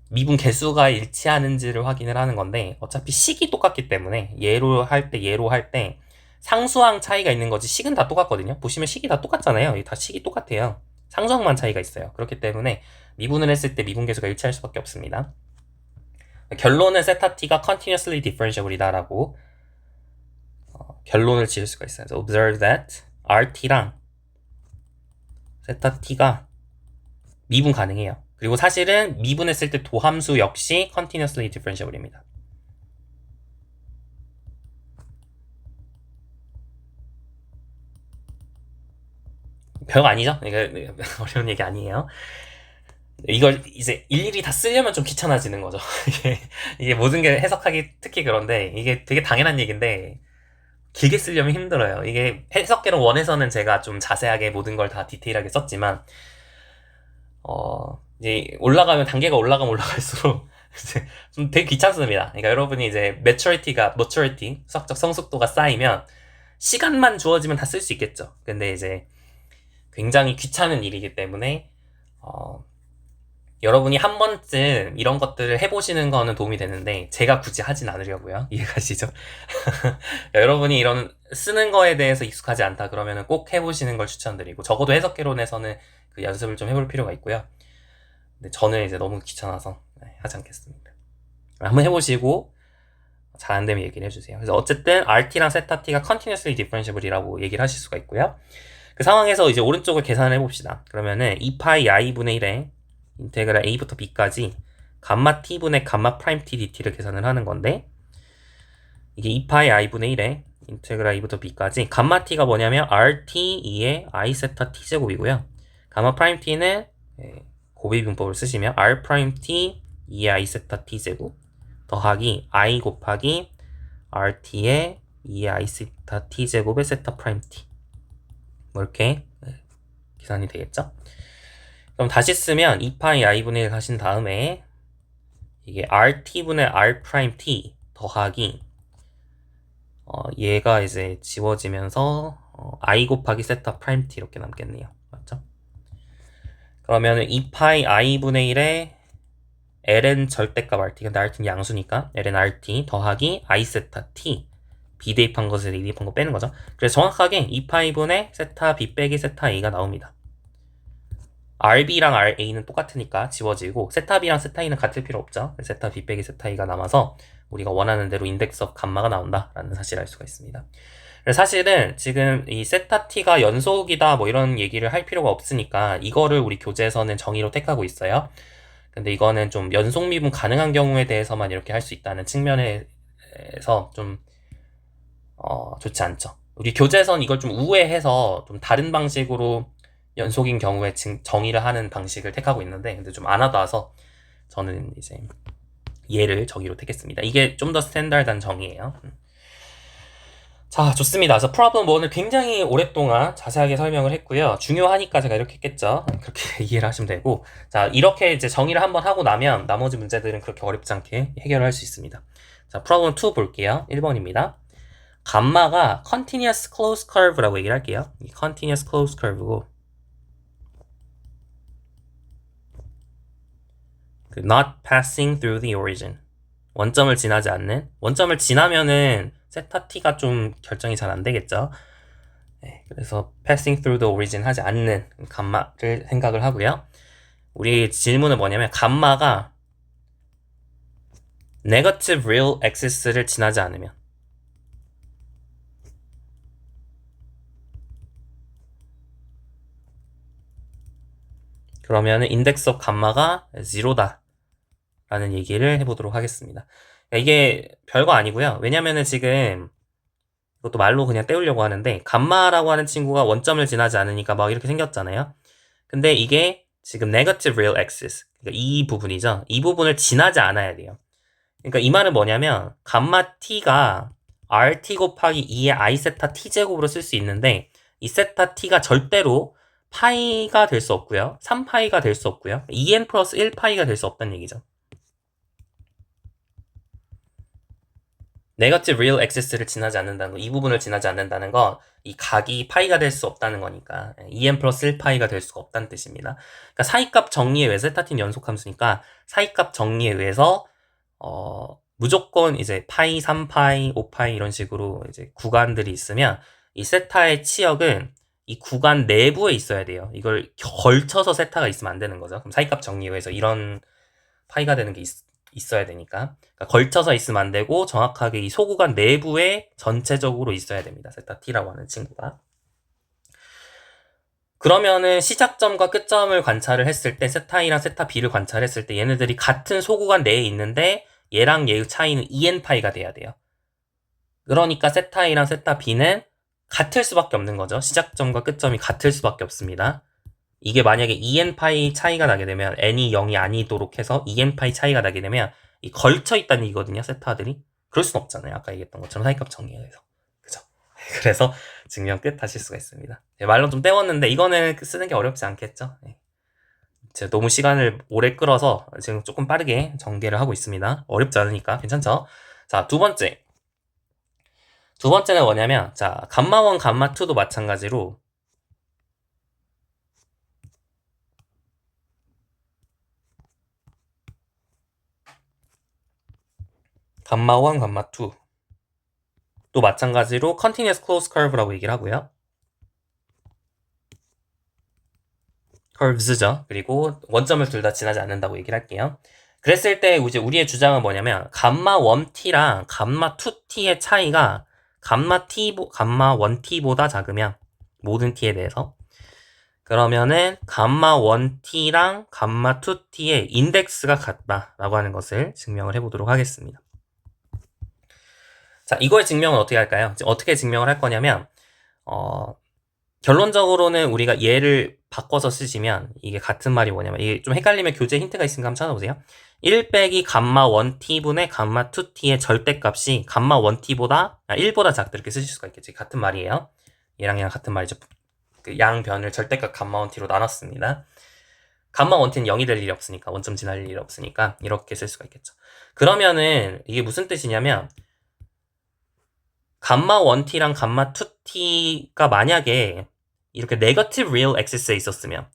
미분 개수가 일치하는지를 확인을 하는 건데 어차피 식이 똑같기 때문에 얘로 할 때 상수항 차이가 있는 거지 식은 다 똑같거든요. 보시면 식이 다 똑같잖아요. 다 식이 똑같아요. 상수항만 차이가 있어요. 그렇기 때문에 미분을 했을 때 미분 개수가 일치할 수밖에 없습니다. 결론은 세타 t가 continuously differentiable이다라고 결론을 지을 수가 있어요. So observe that RT랑 세타 t가 미분 가능해요. 그리고 사실은 미분했을 때 도함수 역시 continuously differentiable입니다. 별거 아니죠? 이거 어려운 얘기 아니에요. 이걸 이제 일일이 다 쓰려면 좀 귀찮아지는 거죠. 이게 모든 게 해석하기 특히 그런데 이게 되게 당연한 얘기인데 길게 쓰려면 힘들어요. 이게 해석계론 1에서는 제가 좀 자세하게 모든 걸 다 디테일하게 썼지만 이제 단계가 올라가면 올라갈수록 이제 좀 되게 귀찮습니다. 그러니까 여러분이 이제 maturity, 수학적 성숙도가 쌓이면 시간만 주어지면 다 쓸 수 있겠죠. 근데 이제 굉장히 귀찮은 일이기 때문에 여러분이 한 번쯤 이런 것들을 해보시는 거는 도움이 되는데 제가 굳이 하진 않으려고요. 이해가시죠? 여러분이 이런 쓰는 거에 대해서 익숙하지 않다 그러면 꼭 해보시는 걸 추천드리고 적어도 해석개론에서는 그 연습을 좀 해볼 필요가 있고요. 근데 저는 이제 너무 귀찮아서 하지 않겠습니다. 한번 해보시고 잘 안 되면 얘기를 해주세요. 그래서 어쨌든 RT랑 세타 T가 continuously differentiable이라고 얘기를 하실 수가 있고요. 그 상황에서 이제 오른쪽을 계산을 해봅시다. 그러면은 2파이 i분의 1에 인테그랄 a부터 b까지 감마 t분의 감마 프라임 t dt를 계산을 하는 건데 이게 2파이 i분의 1에 인테그랄 a부터 b까지 감마 t가 뭐냐면 rt 2의 i 세타 t 제곱이고요. 감마 프라임 t는 고비분법을 쓰시면 r 프라임 t 2의 i 세타 t 제곱 더하기 i 곱하기 rt의 2의 i 세타 t 제곱의 세타 프라임 t 뭐 이렇게 계산이 되겠죠? 그럼 다시 쓰면 2파이 i분의 1 하신 다음에 이게 rt분의 r 프라임 t 더하기 얘가 이제 지워지면서 i 곱하기 세타 프라임 t 이렇게 남겠네요. 맞죠? 그러면 2파이 i분의 1에 ln 절대값 rt, 근데 rt는 양수니까 ln rt 더하기 i 세타 t b 대입한 것을 a 대입한 거 빼는 거죠. 그래서 정확하게 2파이분의 세타 b 빼기 세타 a가 나옵니다. rb랑 ra는 똑같으니까 지워지고 세타 b랑 세타 a는 같을 필요 없죠. 세타 b 빼기 세타 a가 남아서 우리가 원하는 대로 인덱스 업 감마가 나온다라는 사실을 알 수가 있습니다. 그래서 사실은 지금 이 세타 t가 연속이다 뭐 이런 얘기를 할 필요가 없으니까 이거를 우리 교재에서는 정의로 택하고 있어요. 근데 이거는 좀 연속 미분 가능한 경우에 대해서만 이렇게 할 수 있다는 측면에서 좀 좋지 않죠. 우리 교재에서는 이걸 좀 우회해서 좀 다른 방식으로 연속인 경우에 정의를 하는 방식을 택하고 있는데 근데 좀 안 와닿아서 저는 이제 얘를 정의로 택했습니다. 이게 좀 더 스탠다드한 정의예요. 자, 좋습니다. 그래서 프로블럼 1을 굉장히 오랫동안 자세하게 설명을 했고요. 중요하니까 제가 이렇게 했겠죠. 그렇게 이해를 하시면 되고. 자, 이렇게 이제 정의를 한번 하고 나면 나머지 문제들은 그렇게 어렵지 않게 해결을 할 수 있습니다. 자, 프로블럼 2 볼게요. 1번입니다. 감마가 continuous closed curve라고 얘기를 할게요. 이 continuous closed curve고 그 not passing through the origin. 원점을 지나지 않는. 원점을 지나면은 세타 t가 좀 결정이 잘 안 되겠죠. 네, 그래서 passing through the origin 하지 않는 감마를 생각을 하고요. 우리 질문은 뭐냐면 감마가 negative real axis를 지나지 않으면 그러면은 index of 감마가 0다 라는 얘기를 해보도록 하겠습니다. 그러니까 이게 별거 아니고요. 왜냐면은 지금 이것도 말로 그냥 때우려고 하는데 감마라고 하는 친구가 원점을 지나지 않으니까 막 이렇게 생겼잖아요. 근데 이게 지금 negative real axis 그러니까 이 부분이죠. 이 부분을 지나지 않아야 돼요. 그러니까 이 말은 뭐냐면 감마 t가 rt 곱하기 2의 i 세타 t 제곱으로 쓸 수 있는데 이 세타 t가 절대로 파이가 될 수 없고요. 3파이가 될 수 없고요. 2n 플러스 1파이가 될 수 없다는 얘기죠. 네거티브 리얼 액세스를 지나지 않는다는 거, 이 부분을 지나지 않는다는 건 이 각이 파이가 될 수 없다는 거니까 2n 플러스 1파이가 될 수가 없다는 뜻입니다. 그러니까 사이값 정리에 의해서 세타틴 연속함수니까 사이값 정리에 의해서 무조건 이제 파이, 3파이, 5파이 이런 식으로 이제 구간들이 있으면 이 세타의 치역은 이 구간 내부에 있어야 돼요. 이걸 걸쳐서 세타가 있으면 안 되는 거죠. 그럼 사이값 정리에 의해서 이런 파이가 되는 게 있어야 되니까. 그러니까 걸쳐서 있으면 안 되고 정확하게 이 소구간 내부에 전체적으로 있어야 됩니다. 세타 t라고 하는 친구가. 그러면은 시작점과 끝점을 관찰을 했을 때 세타 A랑 세타 B를 관찰했을 때 얘네들이 같은 소구간 내에 있는데 얘랑 얘의 차이는 2n파이가 돼야 돼요. 그러니까 세타 A랑 세타 B는 같을 수밖에 없는 거죠. 시작점과 끝점이 같을 수밖에 없습니다. 이게 만약에 2n파이 차이가 나게 되면 n이 0이 아니도록 해서 2n파이 차이가 나게 되면 이 걸쳐 있다는 얘기거든요. 세타들이. 그럴 순 없잖아요. 아까 얘기했던 것처럼 사이값 정리해서. 그죠? 그래서 증명 끝 하실 수가 있습니다. 말로 좀 때웠는데 이거는 쓰는 게 어렵지 않겠죠? 제가 너무 시간을 오래 끌어서 지금 조금 빠르게 전개를 하고 있습니다. 어렵지 않으니까 괜찮죠? 자, 두 번째. 두 번째는 뭐냐면 자, 감마1, 감마2도 마찬가지로 감마1, 감마2 또 마찬가지로 continuous closed curve라고 얘기를 하고요. curves죠. 그리고 원점을 둘 다 지나지 않는다고 얘기를 할게요. 그랬을 때 이제 우리의 주장은 뭐냐면 감마 1t랑 감마 2t의 차이가 감마 1t보다 작으면 모든 t에 대해서 그러면은 감마 1t랑 감마 2t의 인덱스가 같다라고 하는 것을 증명을 해보도록 하겠습니다. 자, 이거의 증명은 어떻게 할까요? 어떻게 증명을 할 거냐면 결론적으로는 우리가 얘를 바꿔서 쓰시면 이게 같은 말이 뭐냐면 이게 좀 헷갈리면 교재 힌트가 있으니까 한번 찾아보세요. 1 빼기 감마 1t분의 감마 2t의 절대값이 감마 1t보다 1보다 작다 이렇게 쓰실 수가 있겠지. 같은 말이에요. 얘랑 얘랑 같은 말이죠. 그 양변을 절대값 감마 1t로 나눴습니다. 감마 1t는 0이 될 일이 없으니까 원점 지날 일이 없으니까 이렇게 쓸 수가 있겠죠. 그러면은 이게 무슨 뜻이냐면 감마 1t랑 감마 2t가 만약에 이렇게 네거티브 리얼 액시스에 있었으면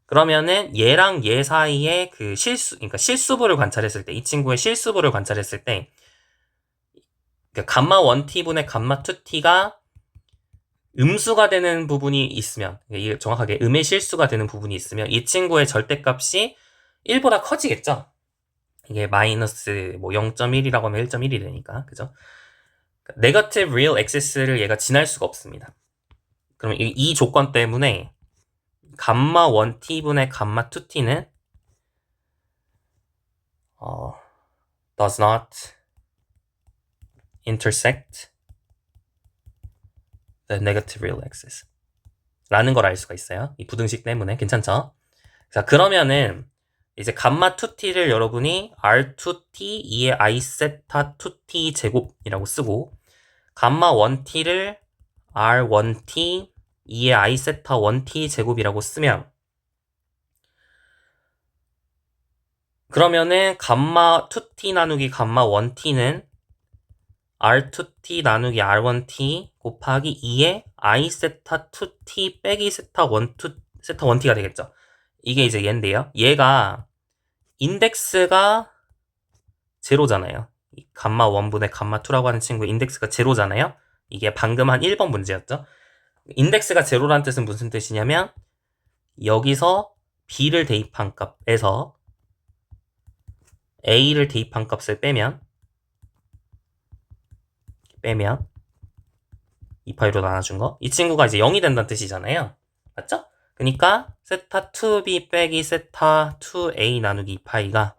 그러면은 얘랑 얘 사이에 그 그러니까 실수부를 관찰했을 때 이 친구의 실수부를 관찰했을 때 그러니까 감마 1t분의 감마 2t가 음수가 되는 부분이 있으면 이게 정확하게 음의 실수가 되는 부분이 있으면 이 친구의 절대값이 1보다 커지겠죠. 이게 마이너스 뭐 0.1이라고 하면 1.1이 되니까 그죠? 네거티브 리얼 액시스를 얘가 지날 수가 없습니다. 그럼 이 조건 때문에 감마 1t분의 감마 2t는 does not intersect the negative real axis 라는 걸 알 수가 있어요. 이 부등식 때문에 괜찮죠? 자, 그러면은 이제 감마 2t를 여러분이 r2t 2의 i 세타 2t 제곱이라고 쓰고 감마 1t를 r1t 2의 i 세타 1t 제곱이라고 쓰면 그러면은 감마 2t 나누기 감마 1t는 r2t 나누기 r1t 곱하기 2의 i 세타 2t 빼기 세타 1t가 되겠죠. 이게 이제 얘인데요. 얘가 인덱스가 제로잖아요. 감마 1분의 감마 2라고 하는 친구 인덱스가 제로잖아요. 이게 방금 한 1번 문제였죠. 인덱스가 제로라는 뜻은 무슨 뜻이냐면 여기서 b를 대입한 값에서 a를 대입한 값을 빼면 2파이로 나눠준 거. 이 친구가 이제 0이 된다는 뜻이잖아요. 맞죠? 그러니까 세타 2b 빼기 세타 2a 나누기 2파이가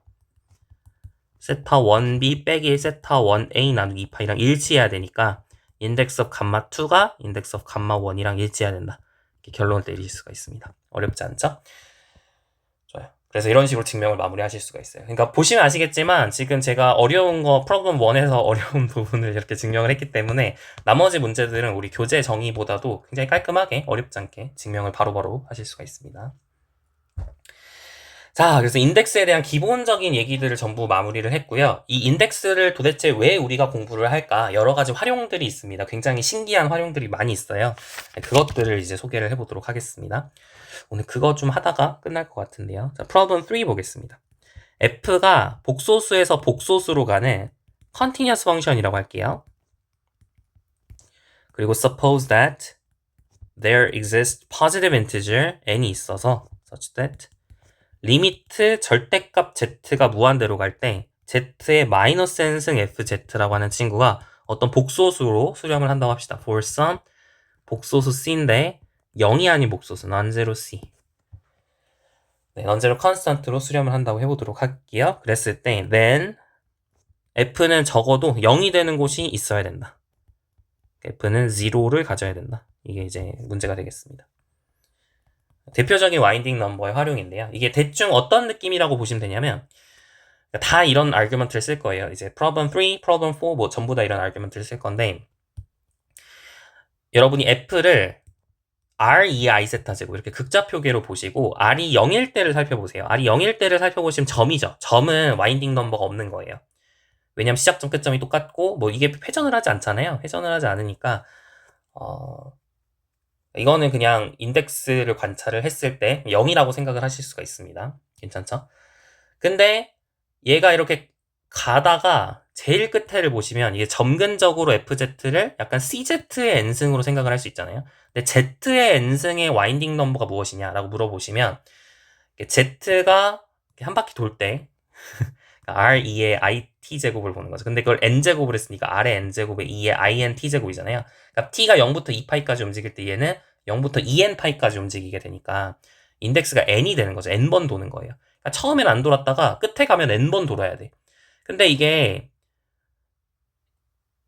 세타 1b 빼기 세타 1a 나누기 2파이랑 일치해야 되니까 인덱스 오브 감마 2가 인덱스 오브 감마 1이랑 일치해야 된다. 이렇게 결론을 내릴 수가 있습니다. 어렵지 않죠? 좋아요. 그래서 이런 식으로 증명을 마무리하실 수가 있어요. 그러니까 보시면 아시겠지만 지금 제가 어려운 거 프로그램 1에서 어려운 부분을 이렇게 증명을 했기 때문에 나머지 문제들은 우리 교재 정의보다도 굉장히 깔끔하게 어렵지 않게 증명을 바로바로 하실 수가 있습니다. 자, 그래서 인덱스에 대한 기본적인 얘기들을 전부 마무리를 했고요. 이 인덱스를 도대체 왜 우리가 공부를 할까? 여러 가지 활용들이 있습니다. 굉장히 신기한 활용들이 많이 있어요. 그것들을 이제 소개를 해보도록 하겠습니다. 오늘 그거 좀 하다가 끝날 것 같은데요. 자, 프로블럼 3 보겠습니다. f가 복소수에서 복소수로 가는 continuous function이라고 할게요. 그리고 suppose that there exists positive integer n이 있어서 such that 리미트 절대값 z가 무한대로 갈 때 z의 마이너스 n승 fz라고 하는 친구가 어떤 복소수로 수렴을 한다고 합시다. for some 복소수 c인데 0이 아닌 복소수 non-zero c 네, non-zero constant로 수렴을 한다고 해보도록 할게요. 그랬을 때 then f는 적어도 0이 되는 곳이 있어야 된다. f는 0를 가져야 된다. 이게 이제 문제가 되겠습니다. 대표적인 와인딩 넘버의 활용인데요. 이게 대충 어떤 느낌이라고 보시면 되냐면 다 이런 아규먼트를 쓸 거예요. 이제 problem 3, problem 4 뭐 전부 다 이런 아규먼트를 쓸 건데 여러분이 f를 r2의 i 세타 제곱 이렇게 극자 표계로 보시고 r이 0일 때를 살펴보세요. r이 0일 때를 살펴보시면 점이죠. 점은 와인딩 넘버가 없는 거예요. 왜냐면 시작점 끝점이 똑같고 뭐 이게 회전을 하지 않잖아요. 회전을 하지 않으니까 이거는 그냥 인덱스를 관찰을 했을 때 0이라고 생각을 하실 수가 있습니다. 괜찮죠? 근데 얘가 이렇게 가다가 제일 끝에를 보시면 이게 점근적으로 FZ를 약간 CZ의 n승으로 생각을 할 수 있잖아요. 근데 Z의 n승의 와인딩 넘버가 무엇이냐라고 물어보시면 Z가 한 바퀴 돌 때 R2의 IT 제곱을 보는 거죠. 근데 그걸 N제곱을 했으니까 R의 N제곱에 2의 INT제곱이잖아요. 그러니까 T가 0부터 2파이까지 움직일 때 얘는 0부터 2n파이까지 움직이게 되니까 인덱스가 n이 되는 거죠. n번 도는 거예요. 그러니까 처음엔 안 돌았다가 끝에 가면 n번 돌아야 돼. 근데 이게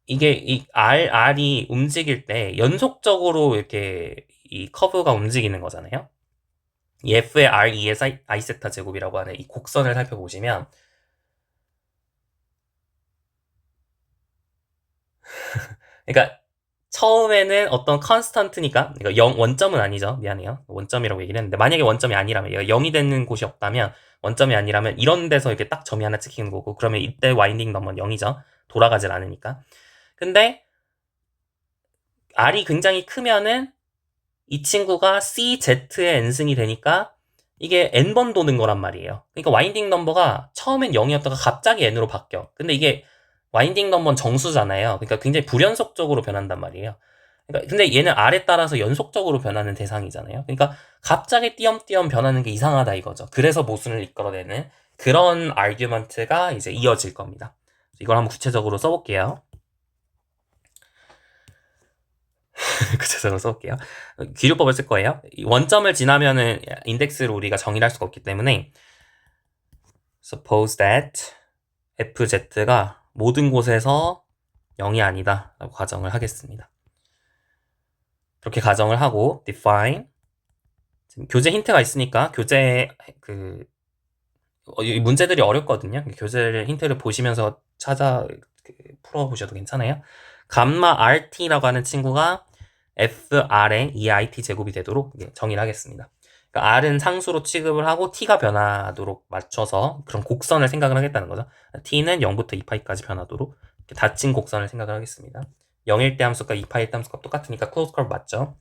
이 R이 움직일 때 연속적으로 이렇게 이 커브가 움직이는 거잖아요. 이 F의 R2의 I 세타 제곱이라고 하는 이 곡선을 살펴보시면 그러니까 처음에는 어떤 컨스턴트니까 이거 0 원점은 아니죠. 미안해요. 원점이라고 얘기를 했는데 만약에 원점이 아니라면 얘가 0이 되는 곳이 없다면 원점이 아니라면 이런 데서 이렇게 딱 점이 하나 찍히는 거고 그러면 이때 와인딩 넘버는 0이죠. 돌아가질 않으니까. 근데 R이 굉장히 크면은 이 친구가 CZ의 n승이 되니까 이게 n번 도는 거란 말이에요. 그러니까 와인딩 넘버가 처음엔 0이었다가 갑자기 n으로 바뀌어. 근데 이게 와인딩 넘버는 정수잖아요. 그러니까 굉장히 불연속적으로 변한단 말이에요. 그러니까 근데 얘는 R에 따라서 연속적으로 변하는 대상이잖아요. 그러니까 갑자기 띄엄띄엄 변하는 게 이상하다 이거죠. 그래서 모순을 이끌어내는 그런 아규먼트가 이제 이어질 겁니다. 이걸 한번 구체적으로 써볼게요. 구체적으로 써볼게요. 귀류법을 쓸 거예요. 원점을 지나면은 인덱스를 우리가 정의할 수가 없기 때문에 suppose that fz가 모든 곳에서 0이 아니다 라고 가정을 하겠습니다. 그렇게 가정을 하고 define 교재 힌트가 있으니까 교재 문제들이 어렵거든요. 교재 힌트를 보시면서 찾아 풀어보셔도 괜찮아요. 감마 RT라고 하는 친구가 FR의 EIT 제곱이 되도록 정의를 하겠습니다. 그러니까 R은 상수로 취급을 하고 T가 변하도록 맞춰서 그런 곡선을 생각을 하겠다는 거죠. T는 0부터 2파이까지 변하도록 닫힌 곡선을 생각을 하겠습니다. 0일 때 함수값, 2파일 때 함수값 똑같으니까 클로즈 커브 맞죠?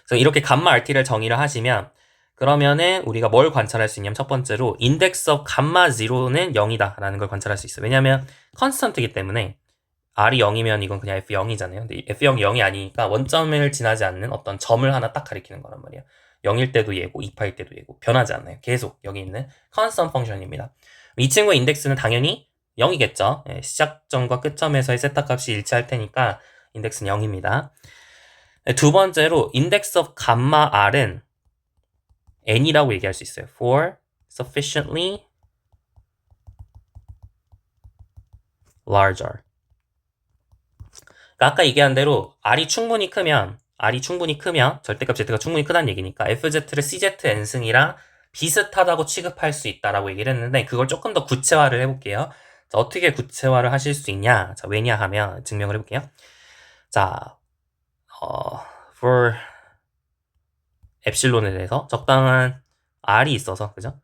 그래서 이렇게 감마 RT를 정의를 하시면 그러면은 우리가 뭘 관찰할 수 있냐면 첫 번째로 인덱스 오브 감마 0는 0이다 라는 걸 관찰할 수 있어요. 왜냐하면 컨스턴트이기 때문에 R이 0이면 이건 그냥 F0이잖아요. 근데 F0이 0이 아니니까 원점을 지나지 않는 어떤 점을 하나 딱 가리키는 거란 말이에요. 0일 때도 얘고 2파일 때도 얘고 변하지 않아요. 계속 여기 있는 컨스턴트 펑션입니다. 이 친구의 인덱스는 당연히 0이겠죠. 시작점과 끝점에서의 세타 값이 일치할 테니까 인덱스는 0입니다. 두 번째로 인덱스 오브 감마 R은 n이라고 얘기할 수 있어요. for sufficiently larger. 그러니까 아까 얘기한 대로 R이 충분히 크면 절대값 Z가 충분히 크다는 얘기니까 FZ를 CZN승이랑 비슷하다고 취급할 수 있다라고 얘기를 했는데 그걸 조금 더 구체화를 해볼게요. 자, 어떻게 구체화를 하실 수 있냐? 자, 왜냐하면 증명을 해볼게요. 자, for 엡실론에 대해서 적당한 R이 있어서 그죠?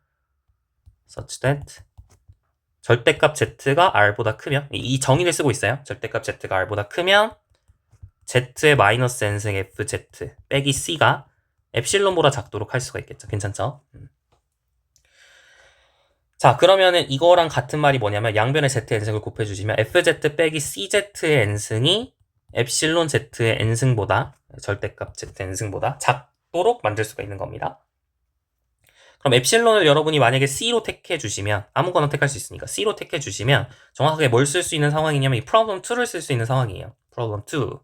such that 절대값 Z가 R보다 크면 이 정의를 쓰고 있어요. 절대값 Z가 R보다 크면 Z의 마이너스 N승 FZ 빼기 C가 엡실론보다 작도록 할 수가 있겠죠. 괜찮죠? 자, 그러면은 이거랑 같은 말이 뭐냐면 양변의 Z의 N승을 곱해주시면 FZ 빼기 CZ의 N승이 엡실론 Z의 N승보다 절대값 Z N승보다 작도록 만들 수가 있는 겁니다. 그럼 엡실론을 여러분이 만약에 C로 택해 주시면 아무거나 택할 수 있으니까 C로 택해 주시면 정확하게 뭘 쓸 수 있는 상황이냐면 이 problem 2를 쓸 수 있는 상황이에요. problem 2.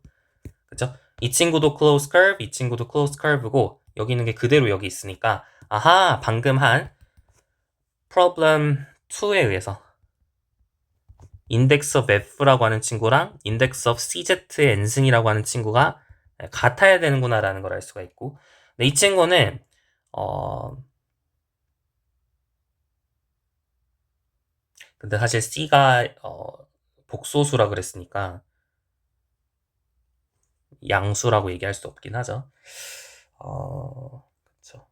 그쵸? 이 친구도 close curve, 이 친구도 close curve고 여기 있는 게 그대로 여기 있으니까 아하, 방금 한 problem 2에 의해서 index of f라고 하는 친구랑 index of cz의 n승이라고 하는 친구가 같아야 되는구나 라는 걸 알 수가 있고 근데 이 친구는 근데 사실 C가 복소수라 그랬으니까 양수라고 얘기할 수 없긴 하죠. 그쵸.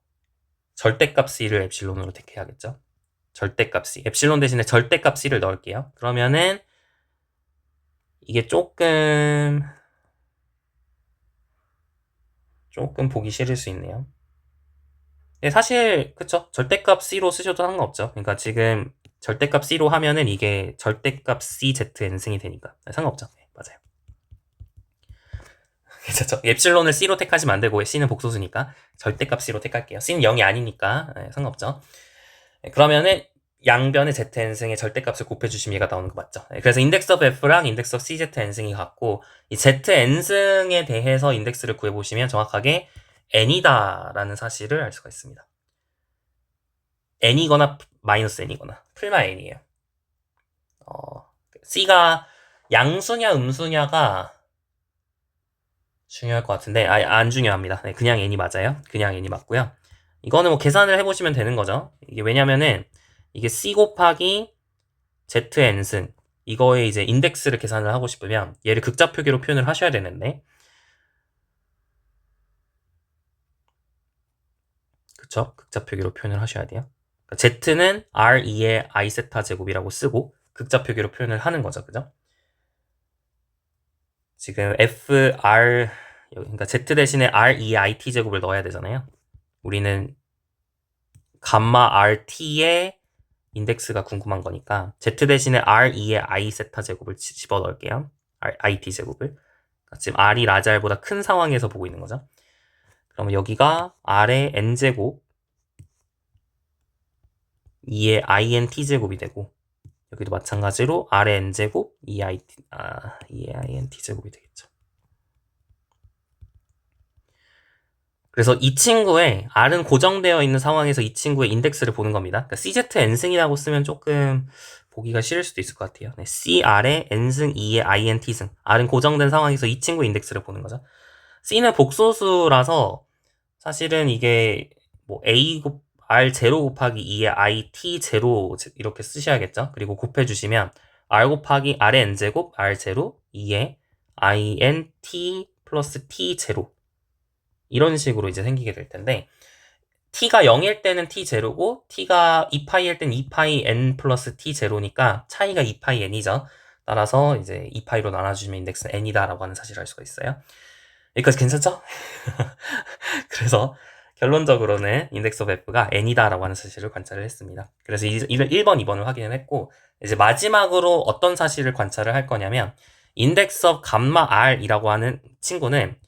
절대값 C를 엡실론으로 택해야겠죠. 절대값 C. 엡실론 대신에 절대값 C를 넣을게요. 그러면은 이게 조금 보기 싫을 수 있네요. 네, 사실 그쵸. 절대값 C로 쓰셔도 상관없죠. 그러니까 지금 절대값 C로 하면은 이게 절대값 CZN승이 되니까 상관없죠. 네, 맞아요. 괜찮죠? 엡실론을 C로 택하시면 안 되고 C는 복소수니까 절대값 C로 택할게요. C는 0이 아니니까 네, 상관없죠. 네, 그러면은 양변의 ZN승의 절대값을 곱해주시면 얘가 나오는 거 맞죠? 네, 그래서 인덱스 오브 F랑 인덱스 오브 CZN승이 같고 이 ZN승에 대해서 인덱스를 구해보시면 정확하게 n이다 라는 사실을 알 수가 있습니다. n이거나 마이너스 n이거나 풀마 n이에요. C가 양수냐 음수냐가 중요할 것 같은데 안 중요합니다. 네, 그냥 n이 맞아요. 그냥 n이 맞고요. 이거는 뭐 계산을 해보시면 되는 거죠. 이게 왜냐면은 이게 C 곱하기 ZN승 이거에 이제 인덱스를 계산을 하고 싶으면 얘를 극자 표기로 표현을 하셔야 되는데 그쵸? 극자 표기로 표현을 하셔야 돼요. 그러니까 Z는 R2의 I 세타 제곱이라고 쓰고 극자 표기로 표현을 하는 거죠. 그죠? 지금 FR 그러니까 Z 대신에 R2의 IT 제곱을 넣어야 되잖아요. 우리는 감마 RT의 인덱스가 궁금한 거니까 Z 대신에 R2의 I 세타 제곱을 집어넣을게요. IT 제곱을. 그러니까 지금 R이 라지 R보다 큰 상황에서 보고 있는 거죠. 그러면 여기가 R의 N제곱 2의 INT 제곱이 되고 여기도 마찬가지로 R의 N제곱 2의 INT 제곱이 되겠죠. 그래서 이 친구의 R은 고정되어 있는 상황에서 이 친구의 인덱스를 보는 겁니다. 그러니까 CZN승이라고 쓰면 조금 보기가 싫을 수도 있을 것 같아요. 네, CR의 N승 2의 INT승. R은 고정된 상황에서 이 친구의 인덱스를 보는 거죠. C는 복소수라서 사실은 이게 뭐 A R0 곱하기 2의 IT0 이렇게 쓰셔야겠죠. 그리고 곱해주시면 r 곱하기 r의 n제곱 r0 2에 int 플러스 t0 이런 식으로 이제 생기게 될 텐데 t가 0일 때는 t0고 t가 2파이일 때는 2파이 n 플러스 t0니까 차이가 2파이 n이죠. 따라서 이제 2파이로 나눠주면 인덱스는 n이다라고 하는 사실을 알 수가 있어요. 여기까지 괜찮죠? 그래서 결론적으로는 인덱스 오브 f가 n이다라고 하는 사실을 관찰을 했습니다. 그래서 1번, 2번을 확인을 했고 이제 마지막으로 어떤 사실을 관찰을 할 거냐면 인덱스 오브 감마 r이라고 하는 친구는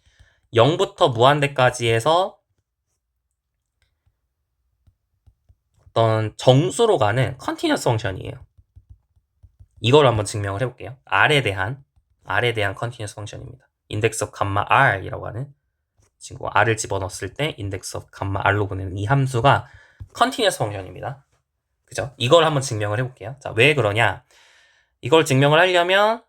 0부터 무한대까지 해서 어떤 정수로 가는 컨티뉴어스 펑션이에요. 이걸 한번 증명을 해볼게요. r에 대한 컨티뉴어스 펑션입니다. 인덱스 오브 감마 r이라고 하는 친구 r을 집어넣었을 때 인덱스 오브 감마 r로 보내는 이 함수가 컨티뉴어스 펑션입니다. 그죠? 이걸 한번 증명을 해볼게요. 자, 왜 그러냐? 이걸 증명을 하려면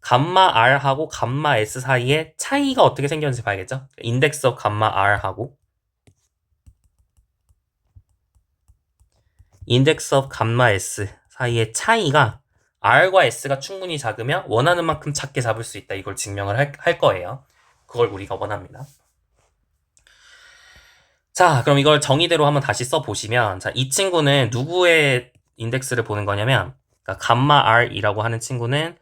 감마 r하고 감마 s 사이에 차이가 어떻게 생겼는지 봐야겠죠? 인덱스 오브 감마 r하고 인덱스 오브 감마 s 사이의 차이가 r과 s가 충분히 작으면 원하는 만큼 작게 잡을 수 있다. 이걸 증명을 할 거예요. 그걸 우리가 원합니다. 자, 그럼 이걸 정의대로 한번 다시 써보시면 자, 이 친구는 누구의 인덱스를 보는 거냐면 그러니까 감마 r이라고 하는 친구는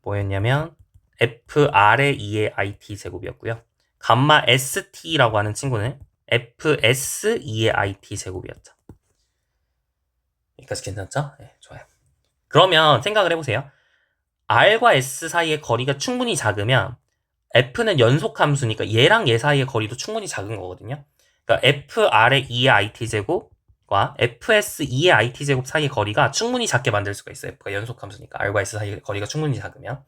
뭐였냐면 fr의 2의 it 제곱이었고요. 감마 st라고 하는 친구는 fs 2의 it 제곱이었죠. 여기까지 괜찮죠? 네, 좋아요. 그러면 생각을 해보세요. r과 s 사이의 거리가 충분히 작으면 f는 연속 함수니까 얘랑 얘 사이의 거리도 충분히 작은 거거든요. 그러니까 fr의 2의 it 제곱과 fs 2의 it 제곱 사이의 거리가 충분히 작게 만들 수가 있어요. f가 연속 함수니까 r과 s 사이의 거리가 충분히 작으면.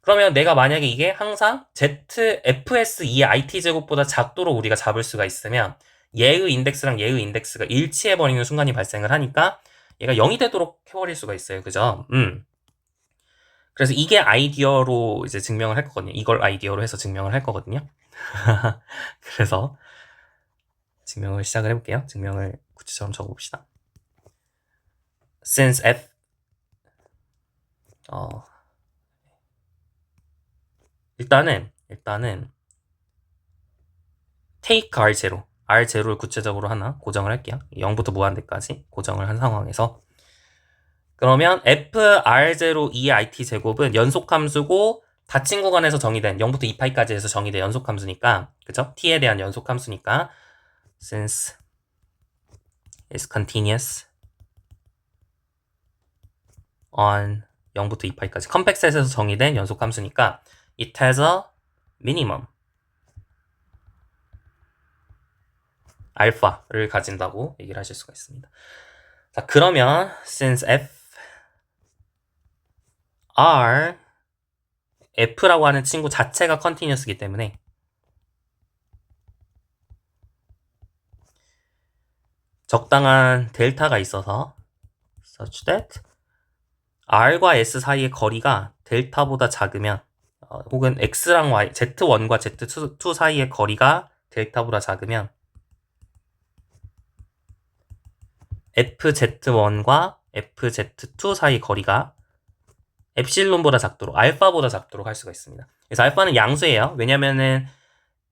그러면 내가 만약에 이게 항상 fs 2의 it 제곱보다 작도록 우리가 잡을 수가 있으면 얘의 인덱스랑 얘의 인덱스가 일치해버리는 순간이 발생을 하니까 얘가 0이 되도록 해버릴 수가 있어요. 그죠? 그래서 이게 아이디어로 이제 증명을 할 거거든요. 이걸 아이디어로 해서 증명을 할 거거든요. 그래서 증명을 시작을 해볼게요. 증명을 구체처럼 적어봅시다. Since f 일단은 take r0를 구체적으로 하나 고정을 할게요. 0부터 무한대까지 고정을 한 상황에서 그러면 fr0 2it 제곱은 연속함수고 닫힌 구간에서 정의된 0부터 2파이까지 해서 정의된 연속함수니까 그쵸? t에 대한 연속함수니까 since is continuous on 0부터 2파이까지 컴팩셋에서 정의된 연속함수니까 it has a minimum 알파를 가진다고 얘기를 하실 수가 있습니다. 자, 그러면 since f라고 하는 친구 자체가 컨티뉴어스이기 때문에 적당한 델타가 있어서 such that r과 s 사이의 거리가 델타보다 작으면 혹은 x랑 y, z1과 z2 사이의 거리가 델타보다 작으면 fz1과 fz2 사이 거리가 엡실론보다 작도록 알파보다 작도록 할 수가 있습니다. 그래서 알파는 양수예요. 왜냐면은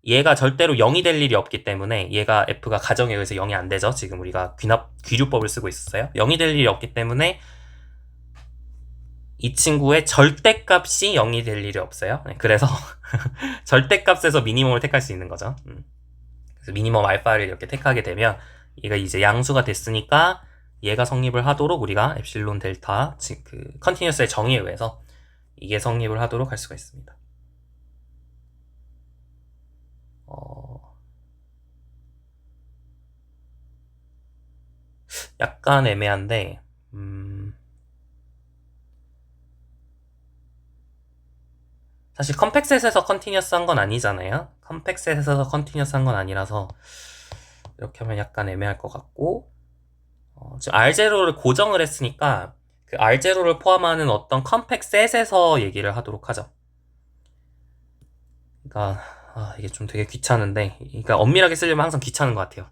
얘가 절대로 0이 될 일이 없기 때문에 얘가 f가 가정에 의해서 0이 안 되죠. 지금 우리가 귀류법을 쓰고 있었어요. 0이 될 일이 없기 때문에 이 친구의 절대값이 0이 될 일이 없어요. 네, 그래서 절대값에서 미니멈을 택할 수 있는 거죠. 그래서 미니멈 알파를 이렇게 택하게 되면 얘가 이제 양수가 됐으니까 얘가 성립을 하도록 우리가 엡실론 델타 그 컨티뉴어스의 정의에 의해서 이게 성립을 하도록 할 수가 있습니다. 약간 애매한데 사실 컴팩셋에서 컨티뉴어스 한 건 아니잖아요. 컴팩셋에서 컨티뉴어스 한 건 아니라서 이렇게 하면 약간 애매할 것 같고 지금 R0를 고정을 했으니까 그 R0를 포함하는 어떤 컴팩셋에서 얘기를 하도록 하죠. 그러니까 이게 좀 되게 귀찮은데 그러니까 엄밀하게 쓰려면 항상 귀찮은 것 같아요.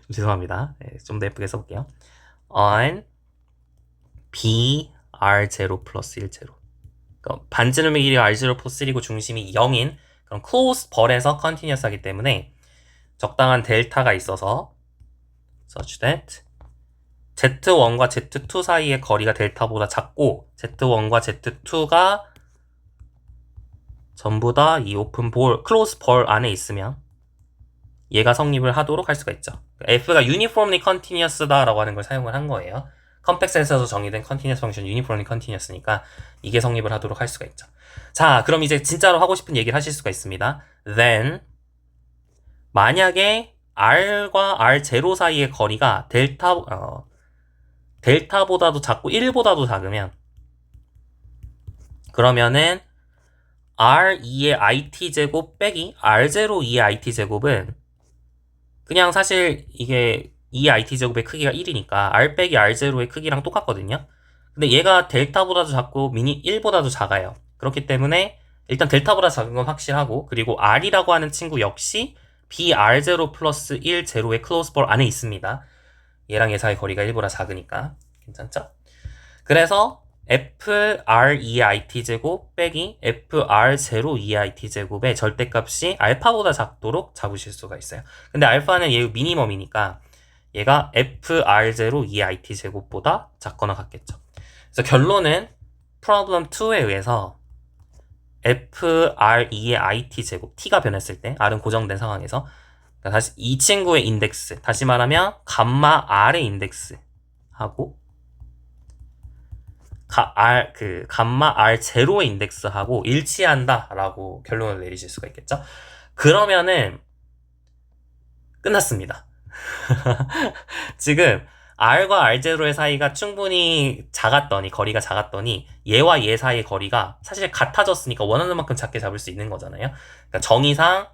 좀 죄송합니다. 네, 좀 더 예쁘게 써볼게요. on B R0 플러스 1, 제로. 그러니까 반지름의 길이가 R0 플러스 1이고 중심이 0인 그런 closed 벌에서 continuous 하기 때문에 적당한 델타가 있어서 such that Z1과 Z2 사이의 거리가 델타보다 작고 Z1과 Z2가 전부 다 이 오픈 볼, 클로즈 벌 안에 있으면 얘가 성립을 하도록 할 수가 있죠. F가 uniformly continuous다라고 하는 걸 사용을 한 거예요. 컴팩스에서 정의된 continuous function uniformly continuous니까 이게 성립을 하도록 할 수가 있죠. 자, 그럼 이제 진짜로 하고 싶은 얘기를 하실 수가 있습니다. Then 만약에 R과 R0 사이의 거리가 델타보다도 작고 1보다도 작으면 그러면은 R2의 IT제곱 빼기 R02의 IT제곱은 그냥 사실 이게 2의 IT제곱의 크기가 1이니까 R 빼기 R0의 크기랑 똑같거든요. 근데 얘가 델타보다도 작고 미니 1보다도 작아요. 그렇기 때문에 일단 델타보다 작은 건 확실하고 그리고 R이라고 하는 친구 역시 BR0 플러스 1 제로의 클로즈 볼 안에 있습니다. 얘랑 얘 사이 거리가 1보다 작으니까 괜찮죠? 그래서 FR2의 IT제곱 빼기 FR02의 IT제곱의 절대값이 알파보다 작도록 잡으실 수가 있어요. 근데 알파는 얘 미니멈이니까 얘가 FR02의 IT제곱보다 작거나 같겠죠. 그래서 결론은 프로블럼 2에 의해서 FR2의 IT제곱, T가 변했을 때, R은 고정된 상황에서 그러니까 다시 이 친구의 인덱스, 다시 말하면 감마 R의 인덱스하고 감마 R0의 인덱스하고 일치한다라고 결론을 내리실 수가 있겠죠. 그러면은 끝났습니다. 지금 R과 R0의 사이가 충분히 작았더니 거리가 작았더니 얘와 얘 사이의 거리가 사실 같아졌으니까 원하는 만큼 작게 잡을 수 있는 거잖아요. 그러니까 정의상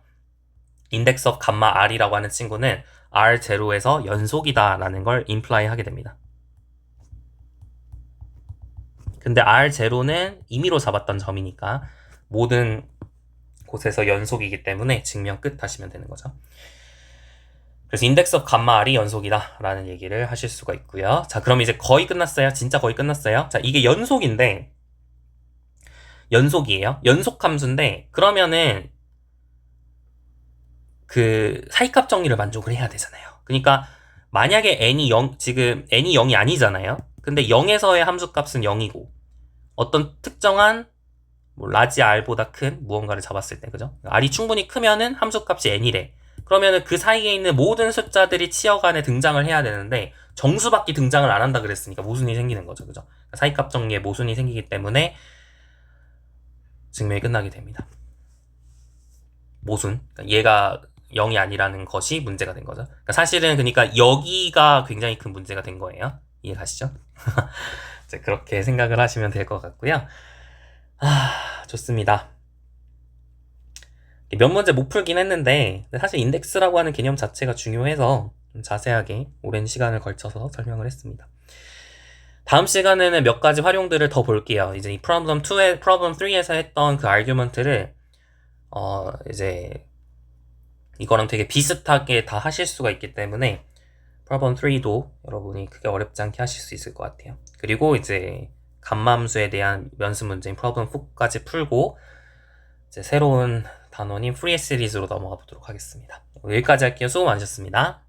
인덱스 오브 감마 R이라고 하는 친구는 R0에서 연속이다라는 걸 임플라이 하게 됩니다. 근데 R0는 임의로 잡았던 점이니까 모든 곳에서 연속이기 때문에 증명 끝 하시면 되는 거죠. 그래서 인덱스 오브 감마 R이 연속이다 라는 얘기를 하실 수가 있고요. 자, 그럼 이제 거의 끝났어요. 진짜 거의 끝났어요. 자, 이게 연속인데 연속이에요. 연속 함수인데 그러면은 그 사이값 정리를 만족을 해야 되잖아요. 그러니까 만약에 n이 0, 지금 n이 0이 아니잖아요. 근데 0에서의 함수값은 0이고 어떤 특정한 뭐 라지 r보다 큰 무언가를 잡았을 때, 그죠? r이 충분히 크면은 함수값이 n이래. 그러면은 그 사이에 있는 모든 숫자들이 치어간에 등장을 해야 되는데 정수밖에 등장을 안 한다 그랬으니까 모순이 생기는 거죠, 그죠? 사이값 정리에 모순이 생기기 때문에 증명이 끝나게 됩니다. 모순. 그러니까 얘가 0이 아니라는 것이 문제가 된 거죠. 그러니까 사실은 그러니까 여기가 굉장히 큰 문제가 된 거예요. 이해 가시죠? 이제 그렇게 생각을 하시면 될 것 같고요. 좋습니다. 몇 문제 못 풀긴 했는데 사실 인덱스라고 하는 개념 자체가 중요해서 좀 자세하게 오랜 시간을 걸쳐서 설명을 했습니다. 다음 시간에는 몇 가지 활용들을 더 볼게요. 이제 이 프로블럼 3에서 했던 그 아규먼트를 이제 이거랑 되게 비슷하게 다 하실 수가 있기 때문에 프로블럼 3도 여러분이 크게 어렵지 않게 하실 수 있을 것 같아요. 그리고 이제 감마함수에 대한 연습 문제인 프로블럼 4까지 풀고 이제 새로운 단원인 프리 시리즈로 넘어가 보도록 하겠습니다. 여기까지 할게요. 수고 많으셨습니다.